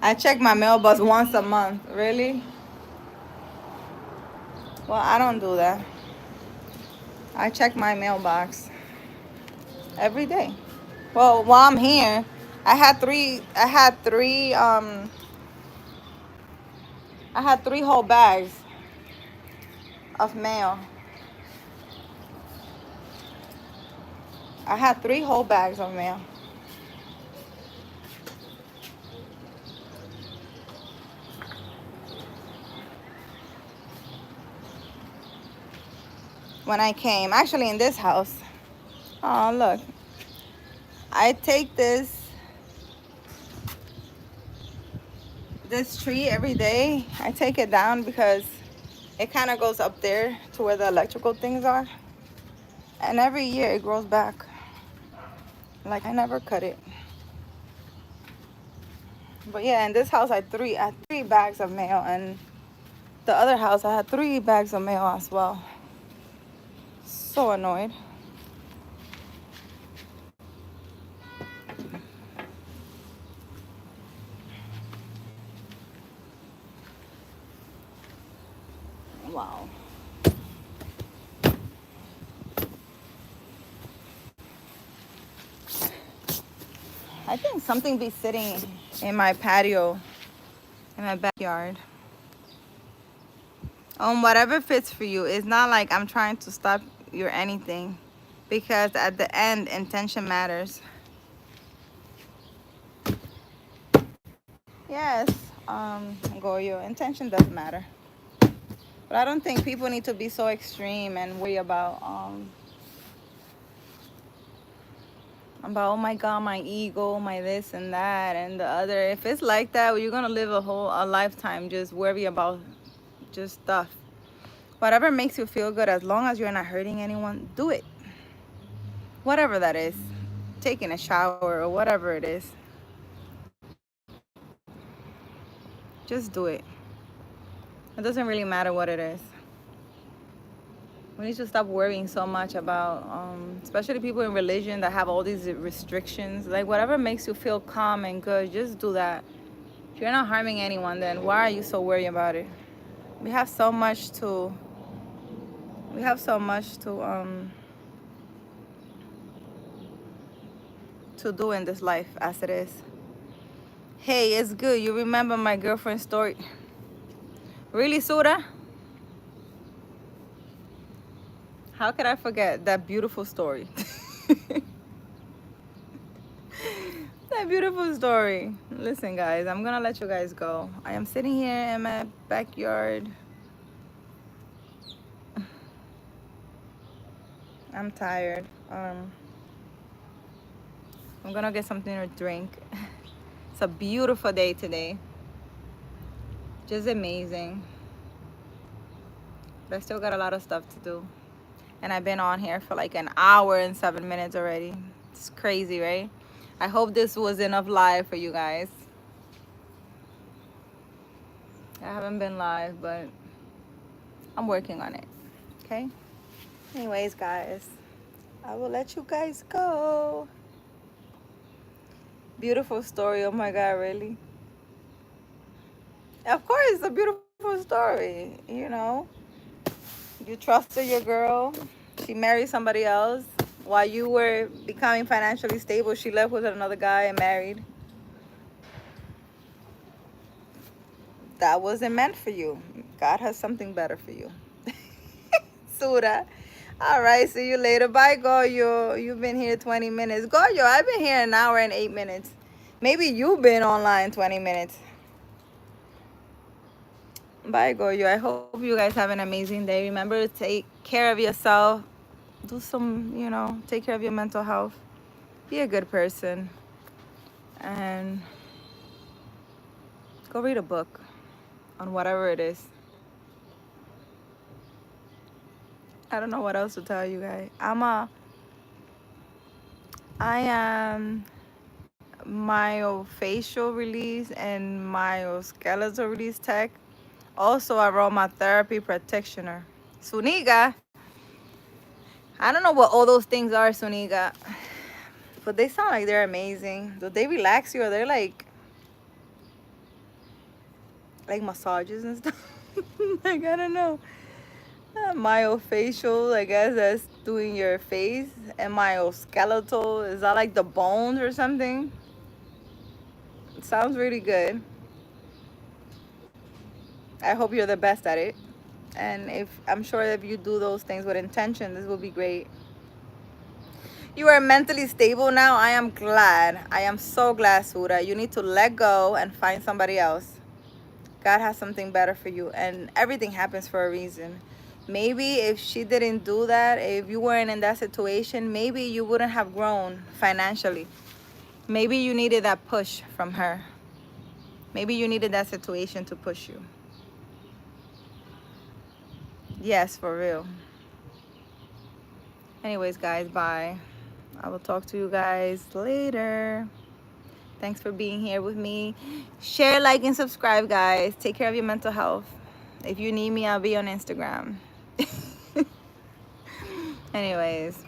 I check my mailbox once a month. Really? Well, I don't do that. I check my mailbox every day. Well, while I'm here, I had three whole bags of mail. I had 3 whole bags of mail. When I came, actually in this house. Oh, look. I take this tree every day. I take it down because it kind of goes up there to where the electrical things are. And every year it grows back. Like I never cut it. But yeah, in this house I had three bags of mail, and the other house I had 3 bags of mail as well. So annoyed. Wow. I think something be sitting in my patio, in my backyard. Whatever fits for you. It's not like I'm trying to stop your anything, because at the end, intention matters. Yes, Goyo, intention doesn't matter. But I don't think people need to be so extreme and worry about oh my god, my ego, my this and that and the other. If it's like that, well, you're gonna live a lifetime just worry about just stuff. Whatever makes you feel good, as long as you're not hurting anyone, do it. Whatever that is, taking a shower or whatever it is, just do it. It doesn't really matter what it is. We need to stop worrying so much about, especially people in religion that have all these restrictions. Like, whatever makes you feel calm and good, just do that. If you're not harming anyone, then why are you so worried about it? We have so much to do in this life as it is. Hey, it's good. You remember my girlfriend's story? Really, Sura? How could I forget that beautiful story? That beautiful story. Listen, guys, I'm gonna let you guys go. I am sitting here in my backyard. I'm tired. I'm gonna get something to drink. It's a beautiful day today. Just amazing. But I still got a lot of stuff to do. And I've been on here for like an hour and 7 minutes already. It's crazy, right? I hope this was enough live for you guys. I haven't been live, but I'm working on it. Okay? Anyways, guys, I will let you guys go. Beautiful story. Oh my God, really? Of course, it's a beautiful story. You know, you trusted your girl. She married somebody else. While you were becoming financially stable, she left with another guy and married. That wasn't meant for you. God has something better for you. Sura. All right, see you later. Bye, Goyo. You've been here 20 minutes. Goyo, I've been here an hour and 8 minutes. Maybe you've been online 20 minutes. Bye, Goyo. I hope you guys have an amazing day. Remember to take care of yourself. Do some, take care of your mental health. Be a good person. And go read a book on whatever it is. I don't know what else to tell you guys. I am myofascial release and myoskeletal release tech. Also, aromatherapy practitioner. Suniga. I don't know what all those things are, Suniga. But they sound like they're amazing. Do they relax you, or they're like massages and stuff? Like, I don't know. Myofascial, I guess that's doing your face. And myoskeletal, is that like the bones or something? It sounds really good. I hope you're the best at it. And I'm sure if you do those things with intention, this will be great. You are mentally stable now. I am glad. I am so glad, Sura. You need to let go and find somebody else. God has something better for you, and everything happens for a reason. Maybe if she didn't do that, if you weren't in that situation, maybe you wouldn't have grown financially. Maybe you needed that push from her. Maybe you needed that situation to push you. Yes, for real. Anyways, guys, bye. I will talk to you guys later. Thanks for being here with me. Share, like, and subscribe, guys. Take care of your mental health. If you need me, I'll be on Instagram. Anyways.